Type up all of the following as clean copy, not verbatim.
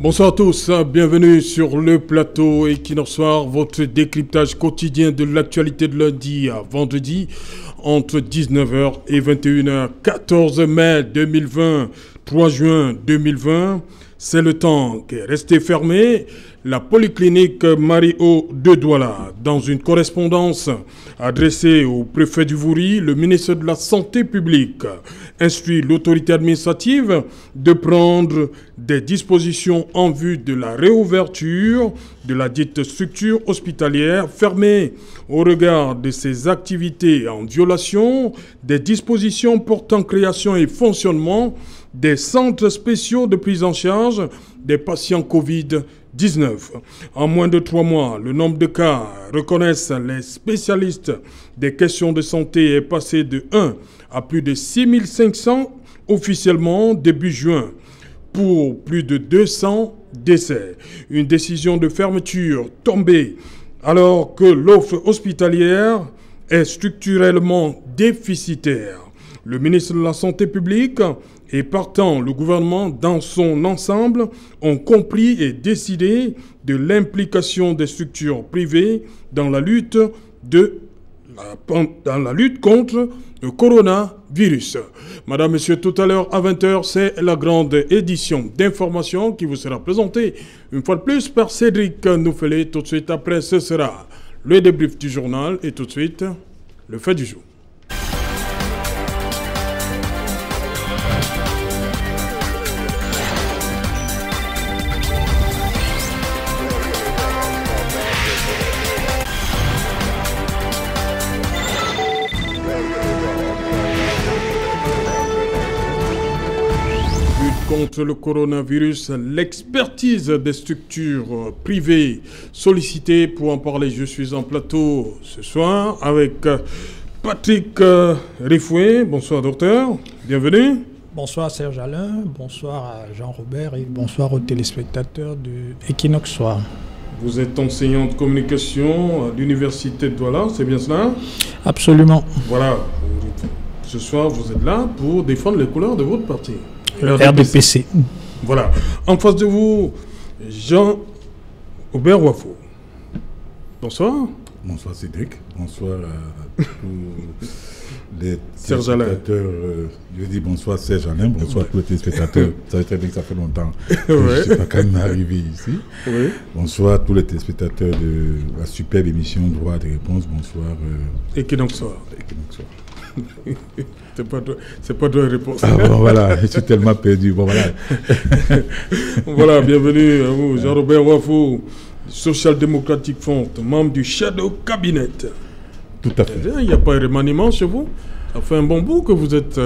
Bonsoir à tous, bienvenue sur le plateau Equinox Soir, votre décryptage quotidien de l'actualité de lundi à vendredi entre 19h et 21h. 14 mai 2020, 3 juin 2020, c'est le temps qui est resté fermé. La polyclinique Marie-O de Douala, dans une correspondance adressée au préfet du Vouri, le ministre de la Santé publique instruit l'autorité administrative de prendre des dispositions en vue de la réouverture de la dite structure hospitalière fermée au regard de ses activités en violation des dispositions portant création et fonctionnement des centres spéciaux de prise en charge des patients Covid-19. En moins de 3 mois, le nombre de cas, reconnaissent les spécialistes des questions de santé, est passé de 1 à plus de 6500 officiellement début juin, pour plus de 200 décès. Une décision de fermeture tombée alors que l'offre hospitalière est structurellement déficitaire. Le ministre de la Santé publique et partant le gouvernement dans son ensemble ont compris et décidé de l'implication des structures privées dans la lutte contre le coronavirus. Madame, Monsieur, tout à l'heure à 20h, c'est la grande édition d'information qui vous sera présentée une fois de plus par Cédric Nouffelé. Tout de suite après, ce sera le débrief du journal et tout de suite, le fait du jour. Contre le coronavirus, l'expertise des structures privées sollicitées. Pour en parler, je suis en plateau ce soir avec Patrick Rifoué. Bonsoir docteur, bienvenue. Bonsoir Serge Alain, bonsoir à Jean-Robert et bonsoir aux téléspectateurs de Equinox Soir. Vous êtes enseignant de communication à l'université de Douala, c'est bien cela? Absolument. Voilà, ce soir vous êtes là pour défendre les couleurs de votre parti. RDPC. Voilà. En face de vous, Jean-Robert Wafo. Bonsoir. Bonsoir Cédric. Bonsoir à tous les téléspectateurs. Je dis bonsoir Serge Alain. Bonsoir à tous les téléspectateurs. Ça fait que ça fait longtemps que je ne suis pas quand même arrivé ici. Oui. Bonsoir à tous les téléspectateurs de la superbe émission Droit de réponse. Bonsoir. Equinox Soir. C'est pas toi la réponse. Ah bon, voilà, je suis tellement perdu. Bon, voilà. Voilà, bienvenue à vous, Jean-Robert Wafo, Social Democratic Front, membre du Shadow Cabinet. Tout à fait. Il n'y a pas de remaniement chez vous? Ça fait un bon bout que vous êtes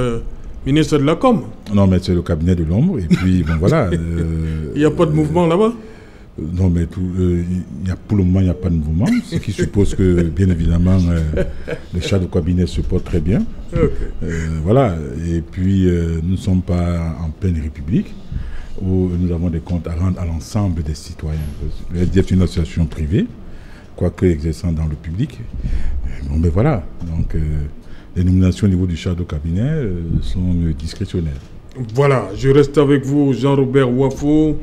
ministre de la Com. Non, mais c'est le cabinet de l'ombre. Et puis, bon, voilà. Il n'y a pas de mouvement là-bas? Non, mais pour le moment, il n'y a pas de mouvement, ce qui suppose que, bien évidemment, le Shadow Cabinet se porte très bien. Okay. Voilà. Et puis, nous ne sommes pas en pleine république où nous avons des comptes à rendre à l'ensemble des citoyens. Le SDF est une association privée, quoique exerçant dans le public. Bon, mais voilà. Donc, les nominations au niveau du Shadow Cabinet sont discrétionnaires. Voilà. Je reste avec vous, Jean-Robert Wafo.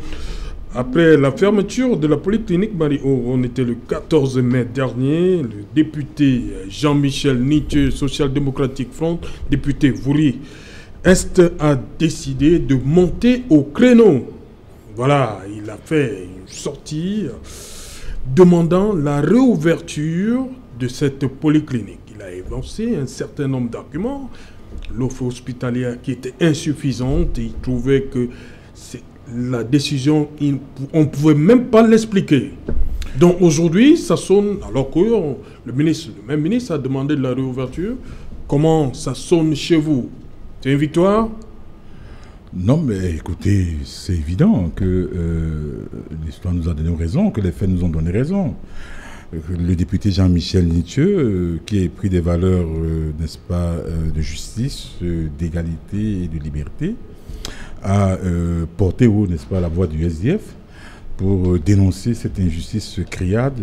Après la fermeture de la polyclinique Marie-O, on était le 14 mai dernier, le député Jean-Michel Nithieu, Social Democratic Front, député Vouri Est, a décidé de monter au créneau. Voilà, il a fait une sortie demandant la réouverture de cette polyclinique. Il a énoncé un certain nombre d'arguments, l'offre hospitalière qui était insuffisante, et il trouvait que la décision, on ne pouvait même pas l'expliquer. Donc aujourd'hui, ça sonne, alors que le même ministre a demandé de la réouverture. Comment ça sonne chez vous? C'est une victoire? Non, mais écoutez, c'est évident que l'histoire nous a donné raison, que les faits nous ont donné raison. Le député Jean-Michel Nithieu, qui a pris des valeurs, n'est-ce pas, de justice, d'égalité et de liberté, a porté haut, n'est-ce pas, la voix du SDF pour dénoncer cette injustice criade,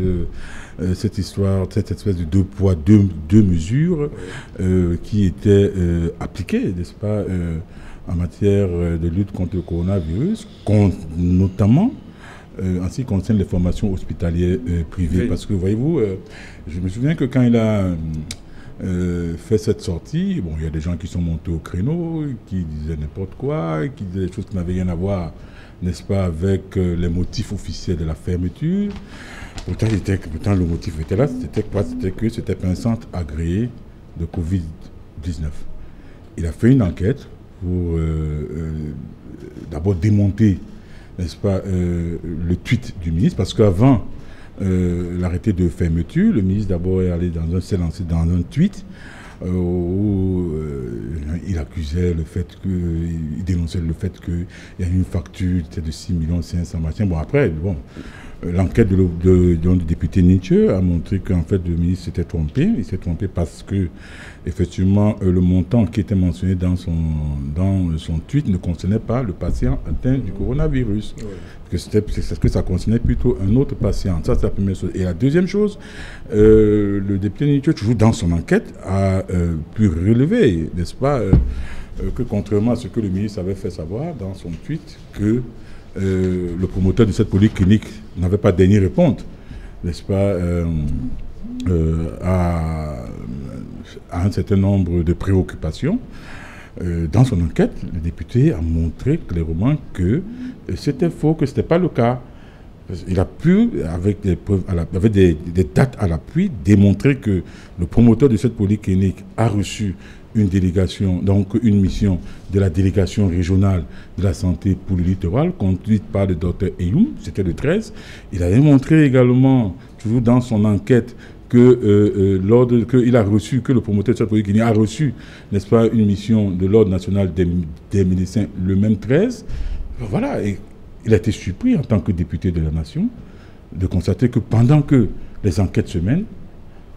cette histoire, cette espèce de deux poids, deux mesures qui étaient appliquées, n'est-ce pas, en matière de lutte contre le coronavirus, notamment en ce qui concerne les formations hospitalières privées. Oui. Parce que, voyez-vous, je me souviens que quand il a fait cette sortie, bon, il y a des gens qui sont montés au créneau, qui disaient n'importe quoi, qui disaient des choses qui n'avaient rien à voir, n'est-ce pas, avec les motifs officiels de la fermeture. Pourtant, le motif était là, c'était quoi? C'était que c'était un centre agréé de Covid-19. Il a fait une enquête pour d'abord démonter, n'est-ce pas, le tweet du ministre, parce qu'avant l'arrêté de fermeture, le ministre d'abord s'est lancé dans un tweet où il accusait le fait il dénonçait le fait qu'il y a une facture de 6 500 000 $. Bon, après, bon, l'enquête du député Nietzsche a montré qu'en fait le ministre s'était trompé. Il s'est trompé parce que effectivement le montant qui était mentionné dans son tweet ne concernait pas le patient atteint du coronavirus. Oui. Que ça concernait plutôt un autre patient. Ça, c'est la première chose. Et la deuxième chose, le député Nietzsche, toujours dans son enquête, a pu relever, n'est-ce pas, que contrairement à ce que le ministre avait fait savoir dans son tweet, que le promoteur de cette polyclinique n'avait pas daigné répondre, n'est-ce pas, à un certain nombre de préoccupations. Dans son enquête, le député a montré clairement que c'était faux, que ce n'était pas le cas. Il a pu, avec des preuves, avec des dates à l'appui, démontrer que le promoteur de cette polyclinique a reçu une délégation, donc une mission de la délégation régionale de la santé pour le littoral, conduite par le docteur Eyoum, c'était le 13. Il avait montré également, toujours dans son enquête, que le promoteur de cette polyclinique a reçu, n'est-ce pas, une mission de l'Ordre national des médecins le même 13. Voilà, et il a été surpris en tant que député de la nation de constater que pendant que les enquêtes se mènent,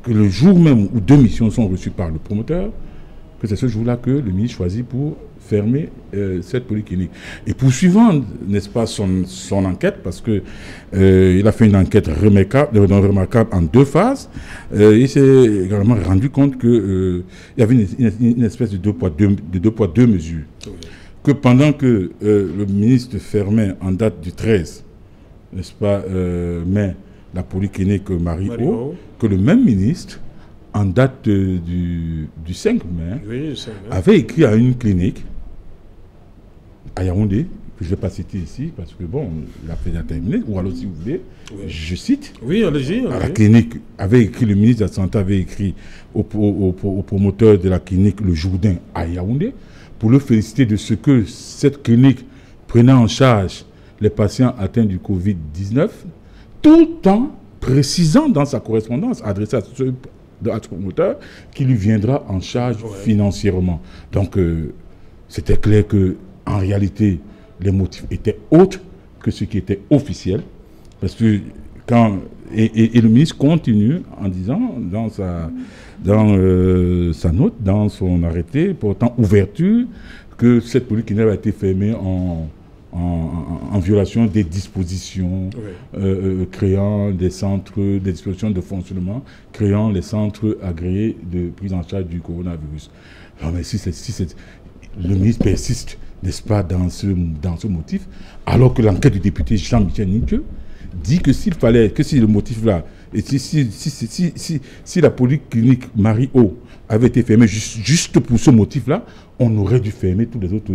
que le jour même où 2 missions sont reçues par le promoteur, que c'est ce jour-là que le ministre choisit pour fermer cette polyclinique. Et poursuivant, n'est-ce pas, son enquête, parce que il a fait une enquête remarquable en 2 phases, il s'est également rendu compte qu'il y avait une espèce de deux poids, deux mesures. Oui. Que pendant que le ministre fermait en date du 13, n'est-ce pas, mai, la polyclinique Marie-O, que le même ministre, en date du 5 mai, oui, avait écrit à une clinique à Yaoundé, que je ne vais pas citer ici, parce que bon, la fête a terminé, ou alors si vous voulez, oui. Je cite. Oui, allez-y. La clinique avait écrit, le ministre de la Santé avait écrit au promoteur de la clinique Le Jourdain à Yaoundé, pour le féliciter de ce que cette clinique prenait en charge les patients atteints du Covid-19, tout en précisant dans sa correspondance adressée à ce promoteur qui lui viendra en charge financièrement. Donc, c'était clair que en réalité, les motifs étaient autres que ce qui était officiel. Parce que le ministre continue en disant dans sa note, dans son arrêté portant ouverture, que cette polyclinique a été fermée en violation des dispositions créant des dispositions de fonctionnement, créant les centres agréés de prise en charge du coronavirus. Alors, mais si le ministre persiste, n'est-ce pas, dans ce motif, alors que l'enquête du député Jean-Michel Nietzsche dit que si le motif-là, et si la polyclinique Marie-O avait été fermée juste pour ce motif-là, on aurait dû fermer toutes les autres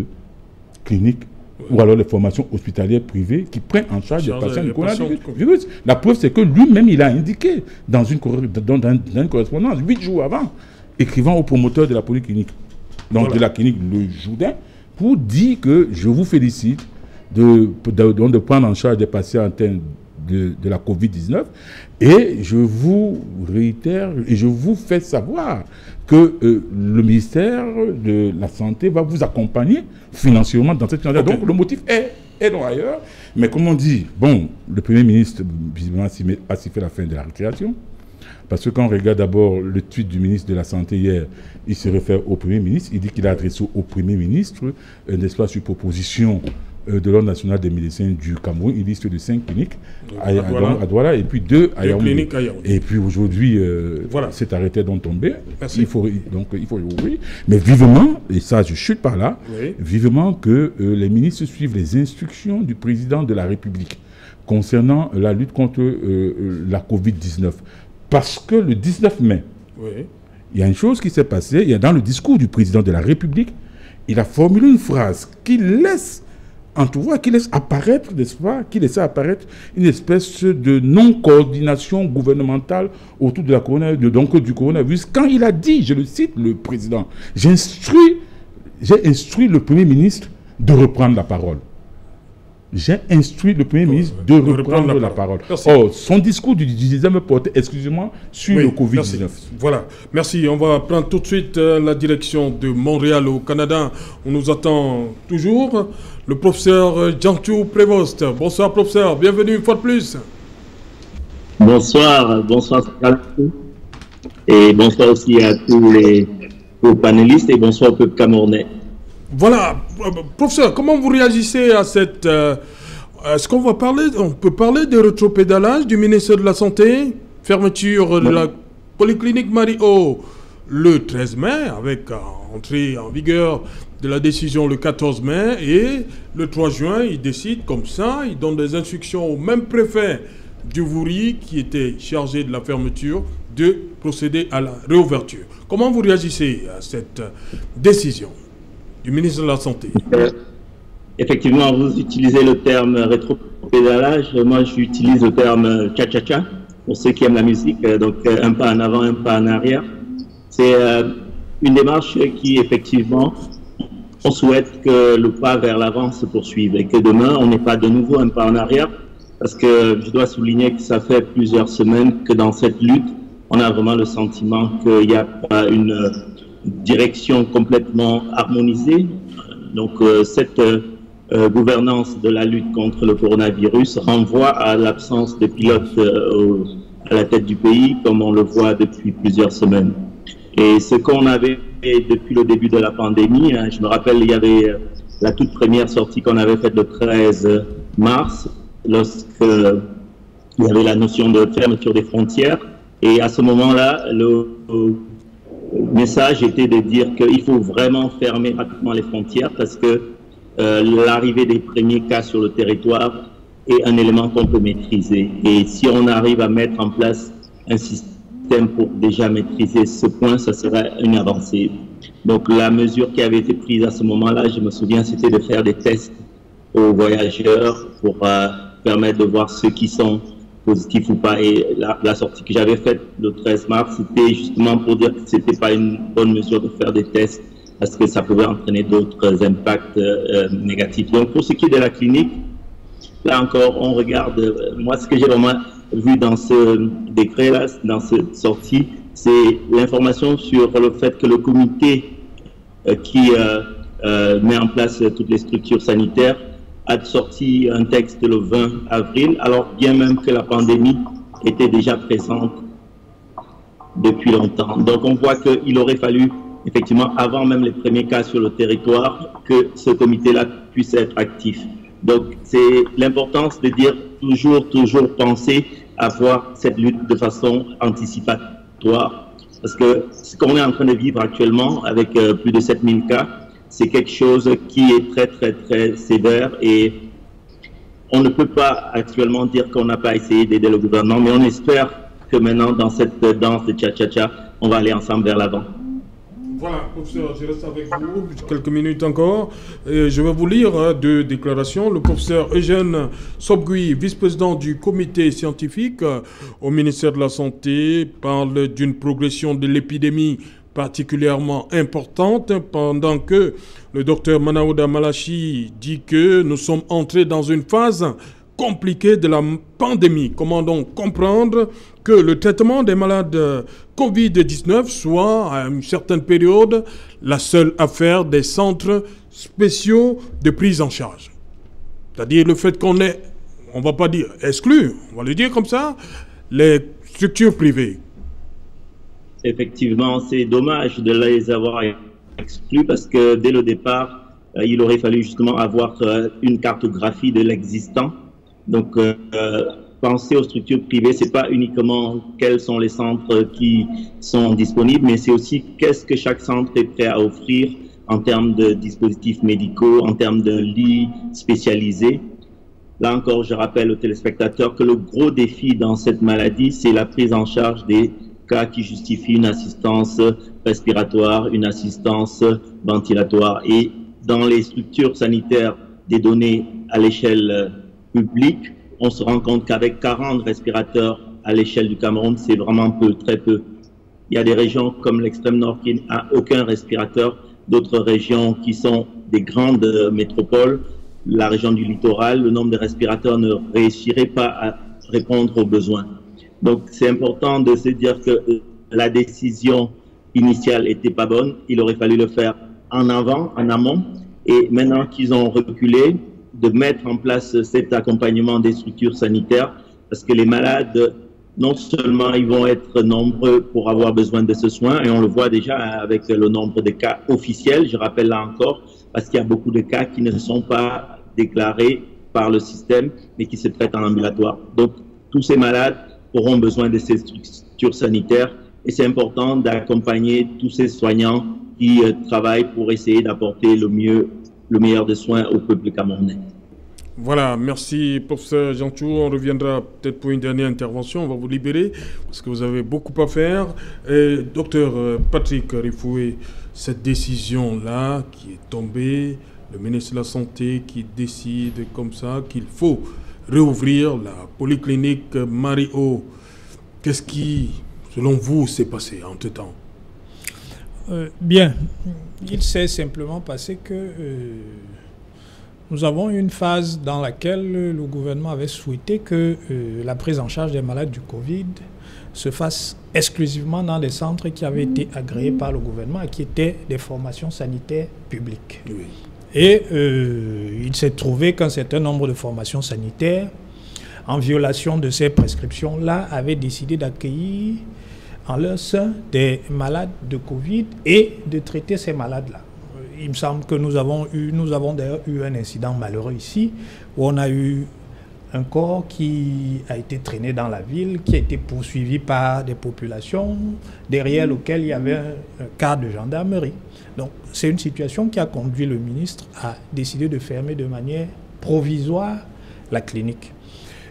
cliniques ou alors les formations hospitalières privées qui prennent en charge les patients du coronavirus. La preuve, c'est que lui-même, il a indiqué dans une correspondance 8 jours avant, écrivant au promoteur de la polyclinique, donc de la clinique Le Jourdain, pour dire que je vous félicite de prendre en charge des patients atteints de la Covid-19 et je vous réitère et je vous fais savoir que le ministère de la Santé va vous accompagner financièrement dans cette situation. Donc le motif est non ailleurs, mais comme on dit, bon, le Premier ministre visiblement a sifflé la fin de la récréation. Parce que quand on regarde d'abord le tweet du ministre de la Santé hier, il se réfère au Premier ministre, il dit qu'il a adressé au Premier ministre, n'est-ce pas, sur proposition de l'Ordre national des médecins du Cameroun, une liste de 5 cliniques à Douala et puis 2 à Yaoundé. Et puis aujourd'hui, cet arrêté dont tombé, il faut ouvrir. Mais vivement, et ça je chute par là, vivement que les ministres suivent les instructions du président de la République concernant la lutte contre la Covid-19. Parce que le 19 mai, il y a une chose qui s'est passée, il y a dans le discours du président de la République, il a formulé une phrase qui laisse qui laisse apparaître, n'est-ce pas, qui laisse apparaître une espèce de non-coordination gouvernementale autour de la du coronavirus. Quand il a dit, je le cite, le président, j'ai instruit le Premier ministre de reprendre la parole. J'ai instruit le Premier ministre de reprendre la parole. Or, son discours du 10e me portait exclusivement sur le Covid-19. Voilà, merci. On va prendre tout de suite la direction de Montréal au Canada. On nous attend toujours. Le professeur Jean-Thiou Prévost. Bonsoir, professeur. Bienvenue une fois de plus. Bonsoir, et bonsoir aussi à tous les panélistes et bonsoir au peuple camerounais. Voilà, professeur, comment vous réagissez à cette... Est-ce qu'on peut parler de rétropédalage du ministère de la Santé, fermeture de la polyclinique Marie-O le 13 mai, avec entrée en vigueur de la décision le 14 mai, et le 3 juin, il décide comme ça, il donne des instructions au même préfet du Vouri, qui était chargé de la fermeture, de procéder à la réouverture. Comment vous réagissez à cette décision du ministre de la Santé? Effectivement, vous utilisez le terme rétropédalage. Moi, j'utilise le terme cha-cha-cha, pour ceux qui aiment la musique. Donc, un pas en avant, un pas en arrière. C'est une démarche qui, effectivement, on souhaite que le pas vers l'avant se poursuive et que demain, on n'ait pas de nouveau un pas en arrière. Parce que je dois souligner que ça fait plusieurs semaines que dans cette lutte, on a vraiment le sentiment qu'il n'y a pas une direction complètement harmonisée. Donc cette gouvernance de la lutte contre le coronavirus renvoie à l'absence de pilote à la tête du pays, comme on le voit depuis plusieurs semaines. Et ce qu'on avait fait depuis le début de la pandémie, je me rappelle, il y avait la toute première sortie qu'on avait faite le 13 mars, lorsqu'il y avait la notion de fermeture des frontières. Et à ce moment-là, le message était de dire qu'il faut vraiment fermer rapidement les frontières parce que l'arrivée des premiers cas sur le territoire est un élément qu'on peut maîtriser. Et si on arrive à mettre en place un système pour déjà maîtriser ce point, ça serait une avancée. Donc la mesure qui avait été prise à ce moment-là, je me souviens, c'était de faire des tests aux voyageurs pour permettre de voir ceux qui sont positifs ou pas. Et la sortie que j'avais faite le 13 mars, c'était justement pour dire que c'était pas une bonne mesure de faire des tests parce que ça pouvait entraîner d'autres impacts négatifs. Donc pour ce qui est de la clinique, là encore, on regarde, moi ce que j'ai vraiment vu dans ce décret-là, dans cette sortie, c'est l'information sur le fait que le comité qui met en place toutes les structures sanitaires a sorti un texte le 20 avril, alors bien même que la pandémie était déjà présente depuis longtemps. Donc on voit qu'il aurait fallu, effectivement, avant même les premiers cas sur le territoire, que ce comité-là puisse être actif. Donc c'est l'importance de dire toujours penser à voir cette lutte de façon anticipatoire. Parce que ce qu'on est en train de vivre actuellement, avec plus de 7000 cas, c'est quelque chose qui est très sévère et on ne peut pas actuellement dire qu'on n'a pas essayé d'aider le gouvernement, mais on espère que maintenant, dans cette danse de cha-cha-cha, on va aller ensemble vers l'avant. Voilà, professeur, je reste avec vous quelques minutes encore. Et je vais vous lire deux déclarations. Le professeur Eugène Sobgui, vice-président du comité scientifique au ministère de la Santé, parle d'une progression de l'épidémie particulièrement importante, pendant que le docteur Manaouda Malachi dit que nous sommes entrés dans une phase compliquée de la pandémie. Comment donc comprendre que le traitement des malades Covid-19 soit, à une certaine période, la seule affaire des centres spéciaux de prise en charge? C'est-à-dire le fait qu'on est, on ne va pas dire exclu, on va le dire comme ça, les structures privées. Effectivement, c'est dommage de les avoir exclus parce que dès le départ, il aurait fallu justement avoir une cartographie de l'existant. Donc, penser aux structures privées, c'est pas uniquement quels sont les centres qui sont disponibles, mais c'est aussi qu'est-ce que chaque centre est prêt à offrir en termes de dispositifs médicaux, en termes de lits spécialisés. Là encore, je rappelle aux téléspectateurs que le gros défi dans cette maladie, c'est la prise en charge des cas qui justifient une assistance respiratoire, une assistance ventilatoire. Et dans les structures sanitaires des données à l'échelle publique, on se rend compte qu'avec 40 respirateurs à l'échelle du Cameroun, c'est vraiment peu, très peu. Il y a des régions comme l'extrême nord qui n'a aucun respirateur, d'autres régions qui sont des grandes métropoles, la région du littoral, le nombre de respirateurs ne réussirait pas à répondre aux besoins. Donc c'est important de se dire que la décision initiale n'était pas bonne, il aurait fallu le faire en avant, en amont, et maintenant qu'ils ont reculé, de mettre en place cet accompagnement des structures sanitaires, parce que les malades, non seulement ils vont être nombreux pour avoir besoin de ce soin, et on le voit déjà avec le nombre de cas officiels, je rappelle là encore, parce qu'il y a beaucoup de cas qui ne sont pas déclarés par le système, mais qui se traitent en ambulatoire. Donc, tous ces malades auront besoin de ces structures sanitaires, et c'est important d'accompagner tous ces soignants qui travaillent pour essayer d'apporter le meilleur des soins au peuple camerounais. Voilà, merci professeur Jantou. On reviendra peut-être pour une dernière intervention. On va vous libérer parce que vous avez beaucoup à faire. Et, docteur Patrick Rifoué, cette décision-là qui est tombée, le ministre de la Santé qui décide comme ça qu'il faut réouvrir la polyclinique Marie-O. Qu'est-ce qui, selon vous, s'est passé entre-temps? Bien, il s'est simplement passé que nous avons eu une phase dans laquelle le gouvernement avait souhaité que la prise en charge des malades du Covid se fasse exclusivement dans des centres qui avaient été agréés par le gouvernement et qui étaient des formations sanitaires publiques. Oui. Et il s'est trouvé qu'un certain nombre de formations sanitaires, en violation de ces prescriptions-là, avaient décidé d'accueillir en leur sein des malades de Covid et de traiter ces malades-là. Il me semble que nous avons d'ailleurs eu un incident malheureux ici, où on a eu un corps qui a été traîné dans la ville, qui a été poursuivi par des populations, derrière lequel il y avait un quart de gendarmerie. Donc c'est une situation qui a conduit le ministre à décider de fermer de manière provisoire la clinique.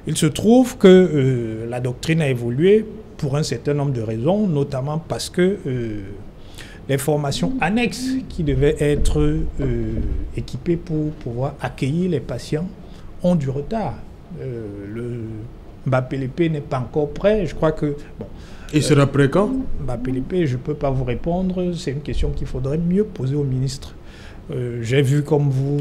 Il se trouve que la doctrine a évolué pour un certain nombre de raisons, notamment parce que les formations annexes qui devaient être équipées pour pouvoir accueillir les patients ont du retard. Le Mbapé n'est pas encore prêt, je crois que... Bon, il sera prêt quand? Mbapé, je ne peux pas vous répondre, c'est une question qu'il faudrait mieux poser au ministre. J'ai vu comme vous...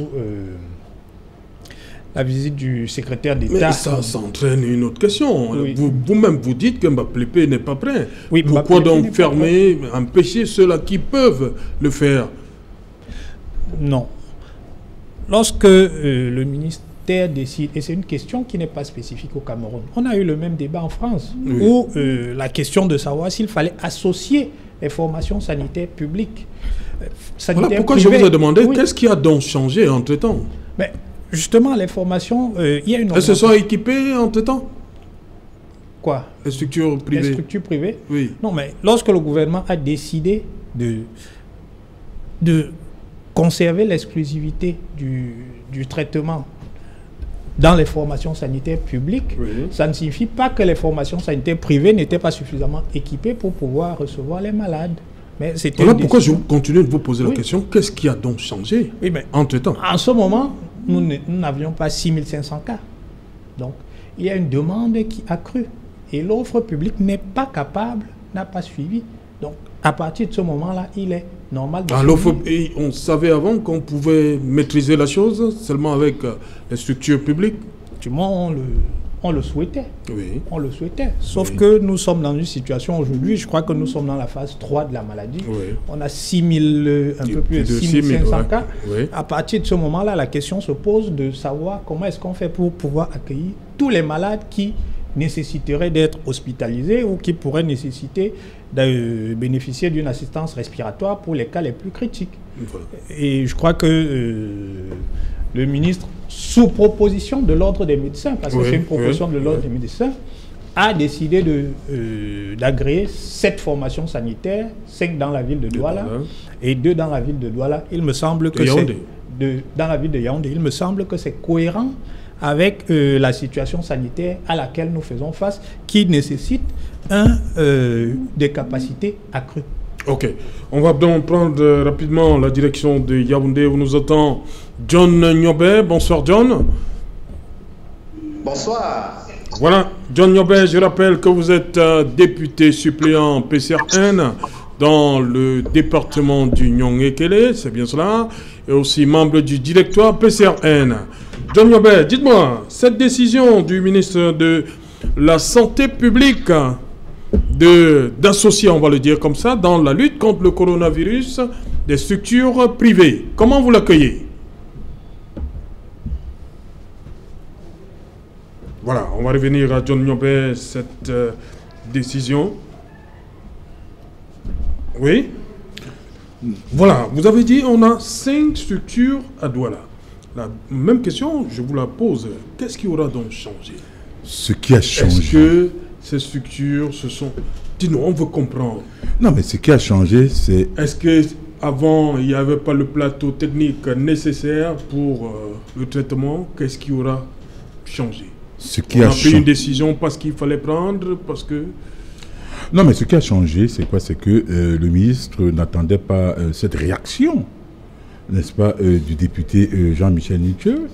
la visite du secrétaire d'État. Mais ça entraîne une autre question. Oui. Vous-même, vous dites que Mbapé n'est pas prêt. Oui, pourquoi donc fermer, empêcher ceux-là qui peuvent le faire? Non. Lorsque le ministère décide, et c'est une question qui n'est pas spécifique au Cameroun, on a eu le même débat en France, oui, où la question de savoir s'il fallait associer les formations sanitaires publiques. Voilà pourquoi privées, je vous ai demandé, oui, qu'est-ce qui a donc changé entre-temps? Mais justement, les formations, il y a une... Elles se sont équipées entre-temps? Quoi? Les structures privées? Les structures privées? Oui. Non, mais lorsque le gouvernement a décidé de conserver l'exclusivité du traitement dans les formations sanitaires publiques, oui, ça ne signifie pas que les formations sanitaires privées n'étaient pas suffisamment équipées pour pouvoir recevoir les malades. Mais voilà pourquoi je continue de vous poser, oui, la question, qu'est-ce qui a donc changé, oui, mais entre-temps? En ce moment, nous n'avions pas 6500 cas. Donc, il y a une demande qui a cru. Et l'offre publique n'est pas capable, n'a pas suivi. Donc, à partir de ce moment-là, il est normal de... Alors, on savait avant qu'on pouvait maîtriser la chose seulement avec les structures publiques? Du moins, on le souhaitait. Oui. On le souhaitait. Sauf, oui, que nous sommes dans une situation aujourd'hui, je crois que nous sommes dans la phase 3 de la maladie. Oui. On a 6000, un peu plus de 6500 ouais, cas. Oui. À partir de ce moment-là, la question se pose de savoir comment est-ce qu'on fait pour pouvoir accueillir tous les malades qui nécessiteraient d'être hospitalisés ou qui pourraient nécessiter de bénéficier d'une assistance respiratoire pour les cas les plus critiques. Et je crois que le ministre, sous proposition de l'ordre des médecins, parce que c'est une proposition de l'ordre des médecins, a décidé d'agréer 7 formations sanitaires, 5 dans la ville de Douala et 2 dans la ville de Douala. Il me semble que dans la ville de Yaoundé, il me semble que c'est cohérent avec la situation sanitaire à laquelle nous faisons face, qui nécessite des capacités accrues. Ok. On va donc prendre rapidement la direction de Yaoundé où nous attend John Nyobé. Bonsoir John. Bonsoir. Voilà, John Nyobé, je rappelle que vous êtes député suppléant PCRN dans le département du Nyong-Ekele, c'est bien cela, et aussi membre du directoire PCRN. John Nyobé, dites-moi, cette décision du ministre de la Santé publique d'associer, on va le dire comme ça, dans la lutte contre le coronavirus, des structures privées, comment vous l'accueillez? Voilà, on va revenir à John Nyobé, cette décision. Oui. Voilà, vous avez dit on a 5 structures à Douala. La même question, je vous la pose. Qu'est-ce qui aura donc changé? Ce qui a changé. Est-ce que ces structures se sont... Dis-nous, on veut comprendre. Non, mais ce qui a changé, c'est... Est-ce qu'avant, il n'y avait pas le plateau technique nécessaire pour le traitement? Qu'est-ce qui aura changé? On a pris une décision parce qu'il fallait prendre, parce que... Non, mais ce qui a changé, c'est quoi? C'est que le ministre n'attendait pas cette réaction, n'est-ce pas, du député Jean-Michel Nithieu,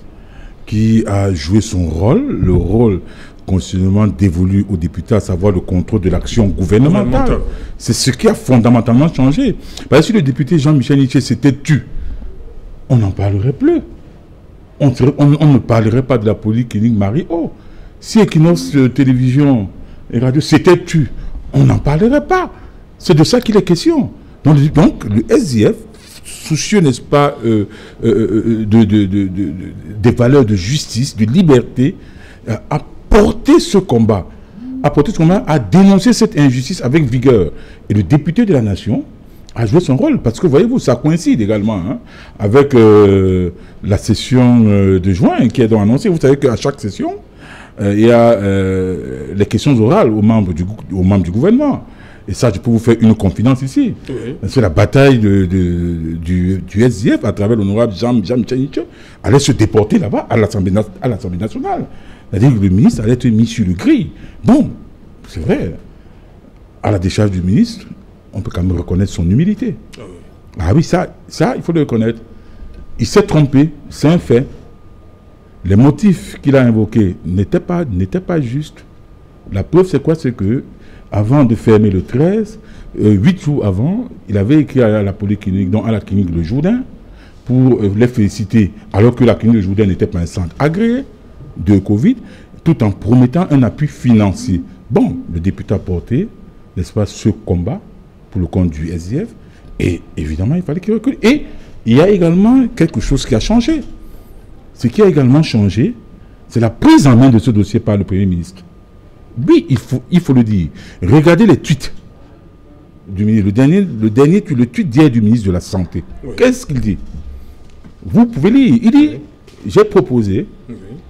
qui a joué son rôle, le rôle constitutionnellement dévolu aux députés, à savoir le contrôle de l'action gouvernementale. C'est ce qui a fondamentalement changé. Parce que si le député Jean-Michel Nithieu s'était tu, on n'en parlerait plus. On ne parlerait pas de la polyclinique Marie-O. Si Equinox Télévision et Radio s'était tu, on n'en parlerait pas. C'est de ça qu'il est question. Donc le SDF, soucieux, n'est-ce pas, des valeurs de justice, de liberté, a porté ce combat. A dénoncé cette injustice avec vigueur. Et le député de la Nation a joué son rôle. Parce que, voyez-vous, ça coïncide également avec la session de juin qui est donc annoncée. Vous savez qu'à chaque session, il y a les questions orales aux membres du gouvernement. Et ça, je peux vous faire une confidence ici. Oui. C'est la bataille du SDF à travers l'honorable Jean-Michel Nithieu allait se déporter là-bas à l'Assemblée nationale. C'est-à-dire que le ministre allait être mis sur le gris. Bon, c'est vrai, à la décharge du ministre, on peut quand même reconnaître son humilité. Ah oui, ah oui, ça, il faut le reconnaître. Il s'est trompé, c'est un fait. Les motifs qu'il a invoqués n'étaient pas justes. La preuve, c'est quoi? C'est que avant de fermer le 13, 8 jours avant, il avait écrit à la polyclinique, donc à la clinique Le Jourdain, pour les féliciter, alors que la clinique Le Jourdain n'était pas un centre agréé de Covid, tout en promettant un appui financier. Bon, le député a porté, n'est-ce pas, ce combat pour le compte du SDF, et évidemment, il fallait qu'il recule. Et il y a également quelque chose qui a changé. Ce qui a également changé, c'est la prise en main de ce dossier par le Premier ministre. Oui, il faut le dire. Regardez les tweets du ministre. Le tweet d'hier du ministre de la Santé. Oui. Qu'est-ce qu'il dit? Vous pouvez lire. Il dit, j'ai proposé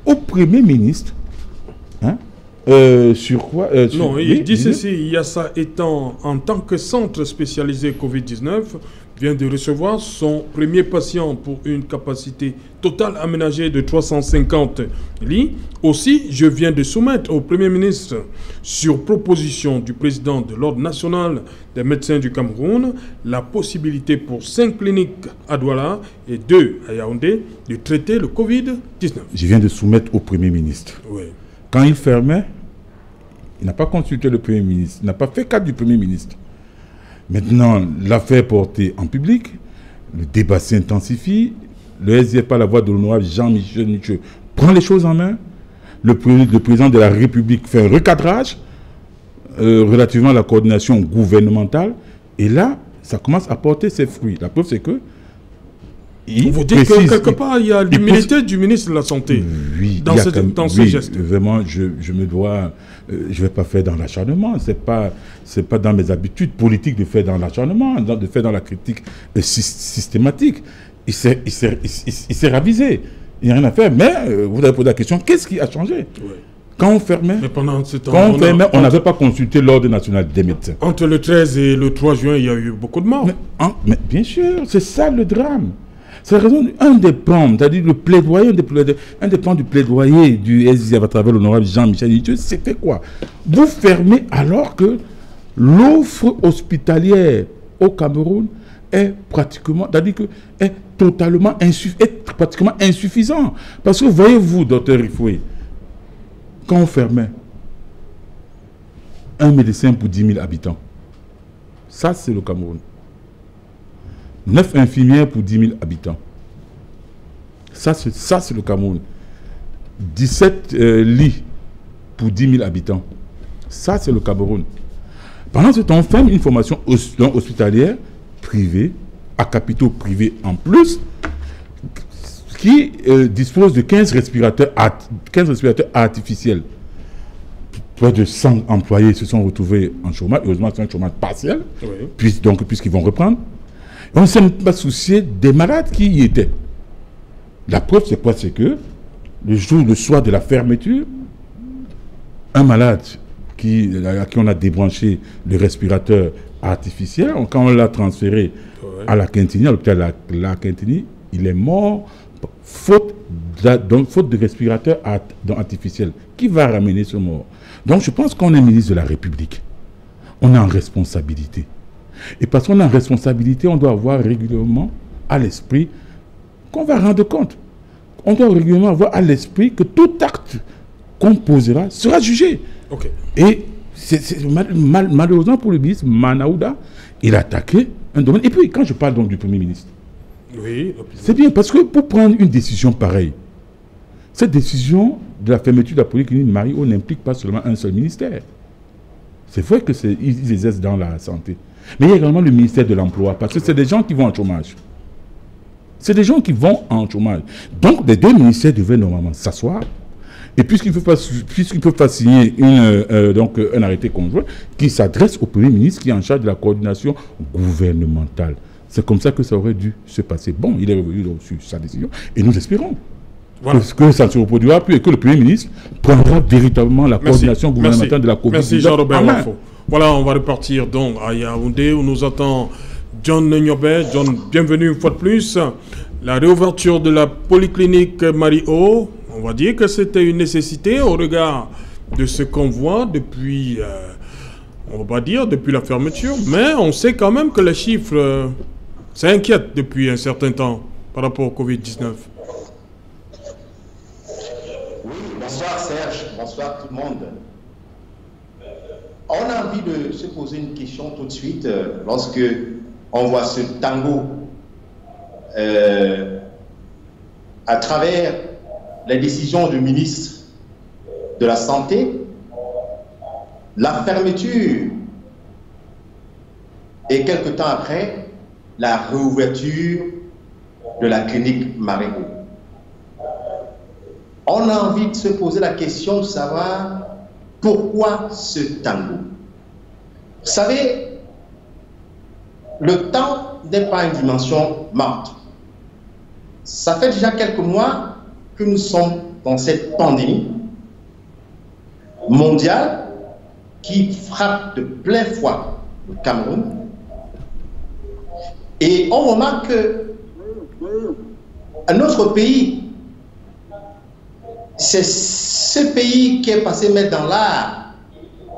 au Premier ministre, sur quoi non, il dit ceci, il y a ça étant, en tant que centre spécialisé Covid-19, vient de recevoir son premier patient pour une capacité totale aménagée de 350 lits. Aussi, je viens de soumettre au Premier ministre, sur proposition du président de l'Ordre national des médecins du Cameroun, la possibilité pour 5 cliniques à Douala et 2 à Yaoundé de traiter le Covid-19. Je viens de soumettre au Premier ministre. Oui. Quand il fermait, il n'a pas consulté le Premier ministre, il n'a pas fait cas du Premier ministre. Maintenant, l'affaire est portée en public, le débat s'intensifie, le SDF par la voix de l'honorable Jean-Michel Nithieu prend les choses en main, le président de la République fait un recadrage relativement à la coordination gouvernementale, et là, ça commence à porter ses fruits. La preuve, c'est que Vous dites que quelque part, il y a l'humilité du ministre de la Santé dans ce geste. Vraiment, je me dois, je ne vais pas faire dans l'acharnement. Ce n'est pas dans mes habitudes politiques de faire dans l'acharnement, de faire dans la critique systématique. Il s'est ravisé. Il n'y a rien à faire. Mais vous avez posé la question, qu'est-ce qui a changé? Quand on fermait, on n'avait pas consulté l'Ordre national des médecins. Entre le 13 et le 3 juin, il y a eu beaucoup de morts. Mais bien sûr, c'est ça le drame. C'est la raison, un des plans, c'est-à-dire le plaidoyer, un des plans du plaidoyer du SDF à travers l'honorable Jean-Michel Nithieu, c'était quoi? Vous fermez alors que l'offre hospitalière au Cameroun est pratiquement, c'est-à-dire que est pratiquement insuffisant. Parce que voyez-vous, docteur Rifoué, quand on fermait un médecin pour 10 000 habitants, ça c'est le Cameroun. 9 infirmières pour 10 000 habitants. Ça c'est le Cameroun. 17 lits pour 10 000 habitants. Ça c'est le Cameroun. Pendant ce temps, on ferme une formation hospitalière privée, à capitaux privés en plus, qui dispose de 15 respirateurs artificiels. Près de 100 employés se sont retrouvés en chômage. Heureusement, c'est un chômage partiel, puisqu'ils vont reprendre. Et on ne s'est même pas soucié des malades qui y étaient. La preuve, c'est quoi? C'est que le soir de la fermeture, un malade à qui on a débranché le respirateur artificiel, quand on l'a transféré à la Quintini, à l'hôpital de la Quintini, il est mort faute de respirateur artificiel. Qui va ramener ce mort? Donc je pense qu'on est ministre de la République. On est en responsabilité. Et parce qu'on est en responsabilité, on doit avoir régulièrement à l'esprit qu'on va rendre compte. On doit régulièrement avoir à l'esprit que tout acte qu'on posera sera jugé. Et malheureusement pour le ministre Manaouda, il a attaqué un domaine. Et puis quand je parle donc du Premier ministre, c'est bien parce que pour prendre une décision pareille, cette décision de la fermeture de la polyclinique Marie-O n'implique pas seulement un seul ministère. C'est vrai qu'ils exercent dans la santé. Mais il y a également le ministère de l'Emploi, parce que c'est des gens qui vont en chômage. C'est des gens qui vont en chômage. Donc, les deux ministères devaient normalement s'asseoir. Et puisqu'ils ne peuvent pas signer un arrêté conjoint qui s'adresse au Premier ministre qui est en charge de la coordination gouvernementale. C'est comme ça que ça aurait dû se passer. Bon, il est revenu sur sa décision. Et nous espérons que ça ne se reproduira plus et que le Premier ministre prendra véritablement la coordination gouvernementale de la COVID-19. Merci Jean-Robert Wafo. Voilà, on va repartir donc à Yaoundé où nous attend John Nyobé. John, bienvenue une fois de plus. La réouverture de la polyclinique Marie-O, on va dire que c'était une nécessité au regard de ce qu'on voit depuis, on va pas dire depuis la fermeture, mais on sait quand même que les chiffres s'inquiètent depuis un certain temps par rapport au Covid-19. Oui, bonsoir Serge, bonsoir tout le monde. On a envie de se poser une question tout de suite lorsque on voit ce tango à travers les décisions du ministre de la Santé, la fermeture et quelque temps après, la réouverture de la clinique Marie-O. On a envie de se poser la question de savoir pourquoi ce tango. Vous savez, le temps n'est pas une dimension morte. Ça fait déjà quelques mois que nous sommes dans cette pandémie mondiale qui frappe de plein fouet le Cameroun. Et on remarque que notre pays, c'est ce pays qui est passé mettre dans l'art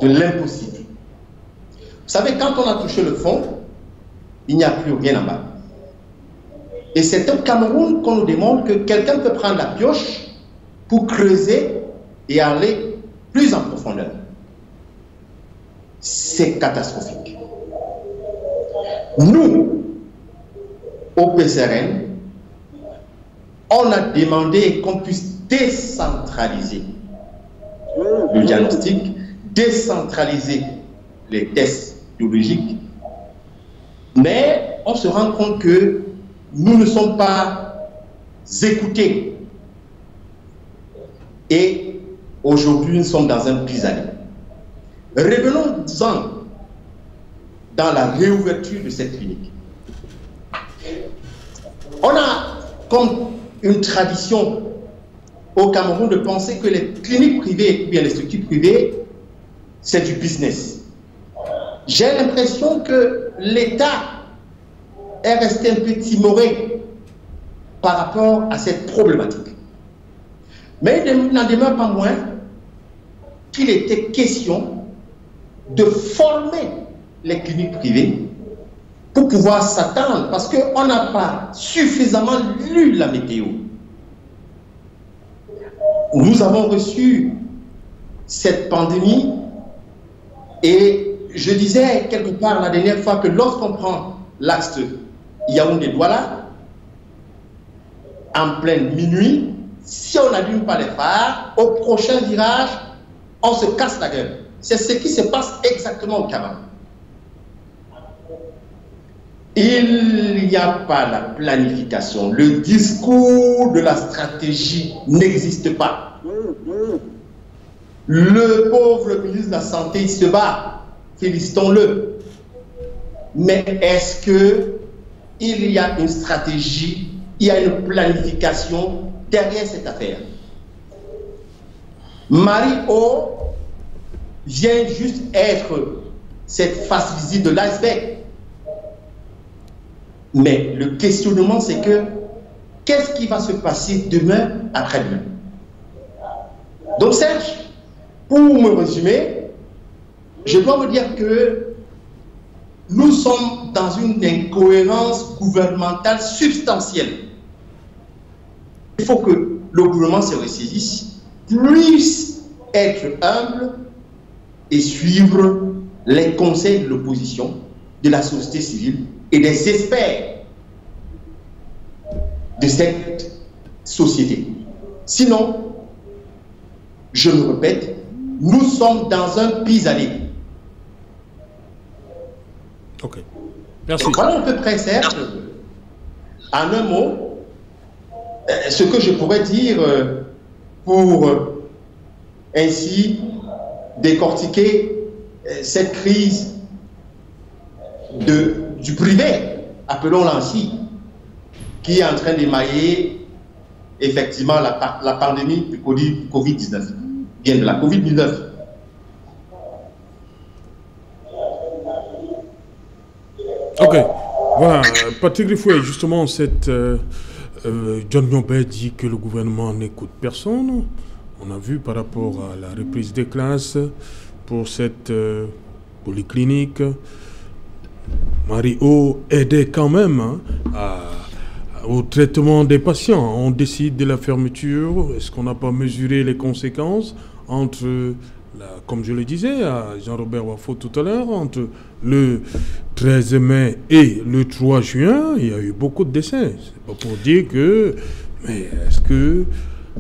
de l'impossible. Vous savez, quand on a touché le fond, il n'y a plus rien en bas. Et c'est au Cameroun qu'on nous demande que quelqu'un peut prendre la pioche pour creuser et aller plus en profondeur. C'est catastrophique. Nous, au PCRN, on a demandé qu'on puisse décentraliser le diagnostic, décentraliser les tests biologiques, mais on se rend compte que nous ne sommes pas écoutés. Et aujourd'hui, nous sommes dans un pis-aller. Revenons-en dans la réouverture de cette clinique. On a comme une tradition au Cameroun de penser que les cliniques privées ou bien les structures privées, c'est du business. J'ai l'impression que l'État est resté un peu timoré par rapport à cette problématique. Mais il n'en demeure pas moins qu'il était question de former les cliniques privées pour pouvoir s'attendre, parce qu'on n'a pas suffisamment lu la météo. Nous avons reçu cette pandémie et je disais quelque part la dernière fois que lorsqu'on prend l'axe Yaoundé-Douala, en pleine minuit, si on n'allume pas les phares, au prochain virage, on se casse la gueule. C'est ce qui se passe exactement au Cameroun. Il n'y a pas la planification. Le discours de la stratégie n'existe pas. Le pauvre ministre de la Santé, il se bat. Félicitons-le. Mais est-ce qu'il y a une stratégie, il y a une planification derrière cette affaire? Marie-O vient juste être cette face visible de l'iceberg. Mais le questionnement, c'est que qu'est-ce qui va se passer demain, après-demain? Donc Serge, pour me résumer, je dois vous dire que nous sommes dans une incohérence gouvernementale substantielle. Il faut que le gouvernement se ressaisisse, puisse être humble et suivre les conseils de l'opposition, de la société civile et des experts de cette société. Sinon, je me répète, nous sommes dans un pis-aller. Ok. Merci. Donc, voilà à peu près, certes, en un mot, ce que je pourrais dire pour ainsi décortiquer cette crise du privé, appelons-la ainsi, qui est en train d'émailler effectivement la pandémie du Covid-19, bien de la Covid-19. Ok, voilà, Patrick Rifoué, justement, John Nyobé dit que le gouvernement n'écoute personne. On a vu par rapport à la reprise des classes pour cette polyclinique. Marie-O aidait quand même au traitement des patients. On décide de la fermeture. Est-ce qu'on n'a pas mesuré les conséquences entre, comme je le disais à Jean-Robert Wafo tout à l'heure, entre le 13 mai et le 3 juin, il y a eu beaucoup de décès. C'est pas pour dire que... Mais est-ce que...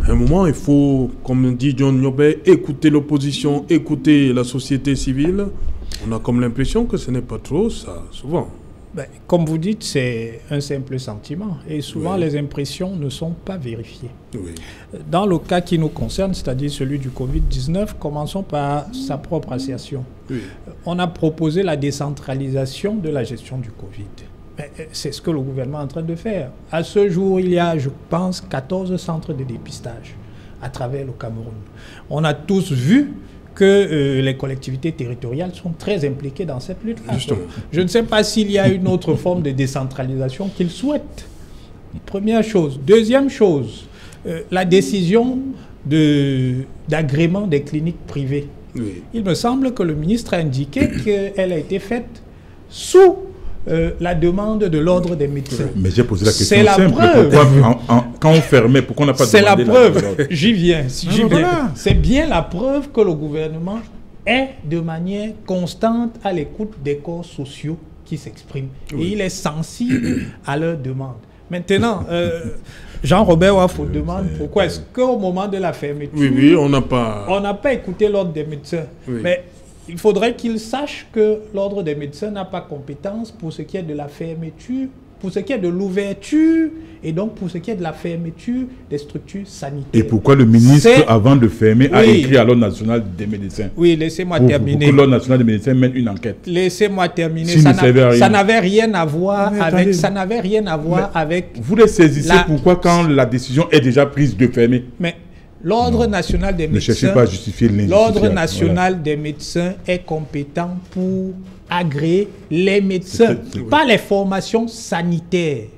À un moment, il faut, comme dit John Nyobé, écouter l'opposition, écouter la société civile. On a comme l'impression que ce n'est pas trop ça, souvent. Ben, comme vous dites, c'est un simple sentiment. Et souvent, les impressions ne sont pas vérifiées. Oui. Dans le cas qui nous concerne, c'est-à-dire celui du Covid-19, commençons par sa propre association. Oui. On a proposé la décentralisation de la gestion du Covid. C'est ce que le gouvernement est en train de faire. À ce jour, il y a, je pense, 14 centres de dépistage à travers le Cameroun. On a tous vu que les collectivités territoriales sont très impliquées dans cette lutte-là. Je ne sais pas s'il y a une autre forme de décentralisation qu'ils souhaitent. Première chose. Deuxième chose, la décision d'agrément des cliniques privées. Oui. Il me semble que le ministre a indiqué qu'elle a été faite sous la demande de l'ordre des médecins. Mais j'ai posé la question C'est la simple. preuve. Pourquoi, quand on fermait, pourquoi on n'a pas demandé C'est la preuve. l'ordre? J'y viens. Voilà. C'est bien la preuve que le gouvernement est de manière constante à l'écoute des corps sociaux qui s'expriment. Oui. Et il est sensible à leurs demandes. Maintenant, Jean-Robert Wafo demande pourquoi est-ce qu'au moment de la fermeture, on n'a pas écouté l'ordre des médecins. Oui. Mais il faudrait qu'il sache que l'ordre des médecins n'a pas compétence pour ce qui est de la fermeture pour ce qui est de l'ouverture et donc pour ce qui est de la fermeture des structures sanitaires. Et pourquoi le ministre, avant de fermer, a écrit à l'Ordre national des médecins? Oui, laissez-moi terminer. Pour que l'Ordre national des médecins mène une enquête. Laissez-moi terminer. Si Ça n'avait rien à voir avec... Ça n'avait rien à voir avec... Vous les saisissez pourquoi quand la décision est déjà prise de fermer? Mais l'Ordre national des médecins... Ne cherchez pas à justifier l'injustifiable. L'Ordre national des médecins est compétent pour agréer les médecins, pas les formations sanitaires.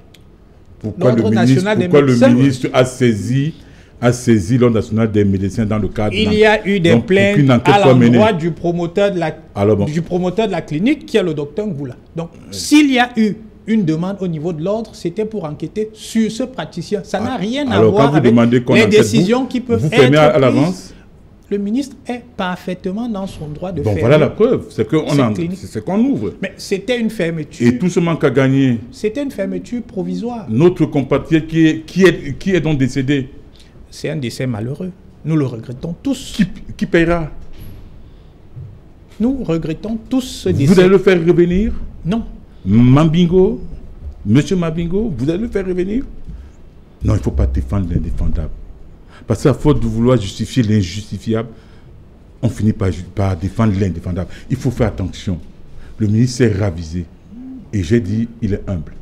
Pourquoi le ministre a saisi l'Ordre national des médecins dans le cadre... Il y a eu des plaintes à l'endroit du promoteur de la clinique, qui est le docteur Ngoula. Donc, s'il y a eu une demande au niveau de l'ordre, c'était pour enquêter sur ce praticien. Ça n'a rien à voir avec les décisions qui peuvent être prises. À l'avance. Le ministre est parfaitement dans son droit de fermer. Voilà la preuve, c'est qu'on ouvre. Mais c'était une fermeture. Et tout ce manque à gagner. C'était une fermeture provisoire. Notre compatriote qui est donc décédé. C'est un décès malheureux. Nous le regrettons tous. Qui paiera? Nous regrettons tous ce décès. Vous allez le faire revenir? Non. Mambingo, Monsieur Mambingo, vous allez le faire revenir? Non, il ne faut pas défendre l'indéfendable. Parce qu'à faute de vouloir justifier l'injustifiable, on finit par défendre l'indéfendable. Il faut faire attention. Le ministre s'est ravisé. Et j'ai dit, il est humble.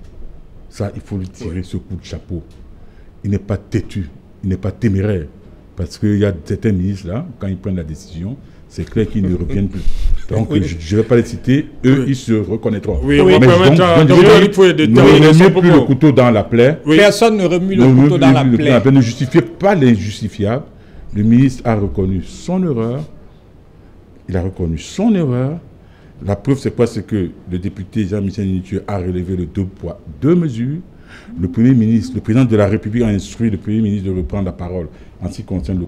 Ça, il faut lui tirer ce coup de chapeau. Il n'est pas têtu, il n'est pas téméraire. Parce qu'il y a certains ministres là, quand ils prennent la décision, c'est clair qu'ils ne reviennent plus. Donc, je ne vais pas les citer, eux, ils se reconnaîtront. Oui, on va permettre à ne remuez plus le couteau dans la plaie. Personne ne remue le couteau dans la plaie. Ne justifiez pas l'injustifiable. Le ministre a reconnu son erreur. Il a reconnu son erreur. La preuve, c'est quoi? C'est que le député Jean-Michel Nithieu a relevé le 2 poids, 2 mesures. Le Premier ministre, le président de la République a instruit le Premier ministre de reprendre la parole en ce qui concerne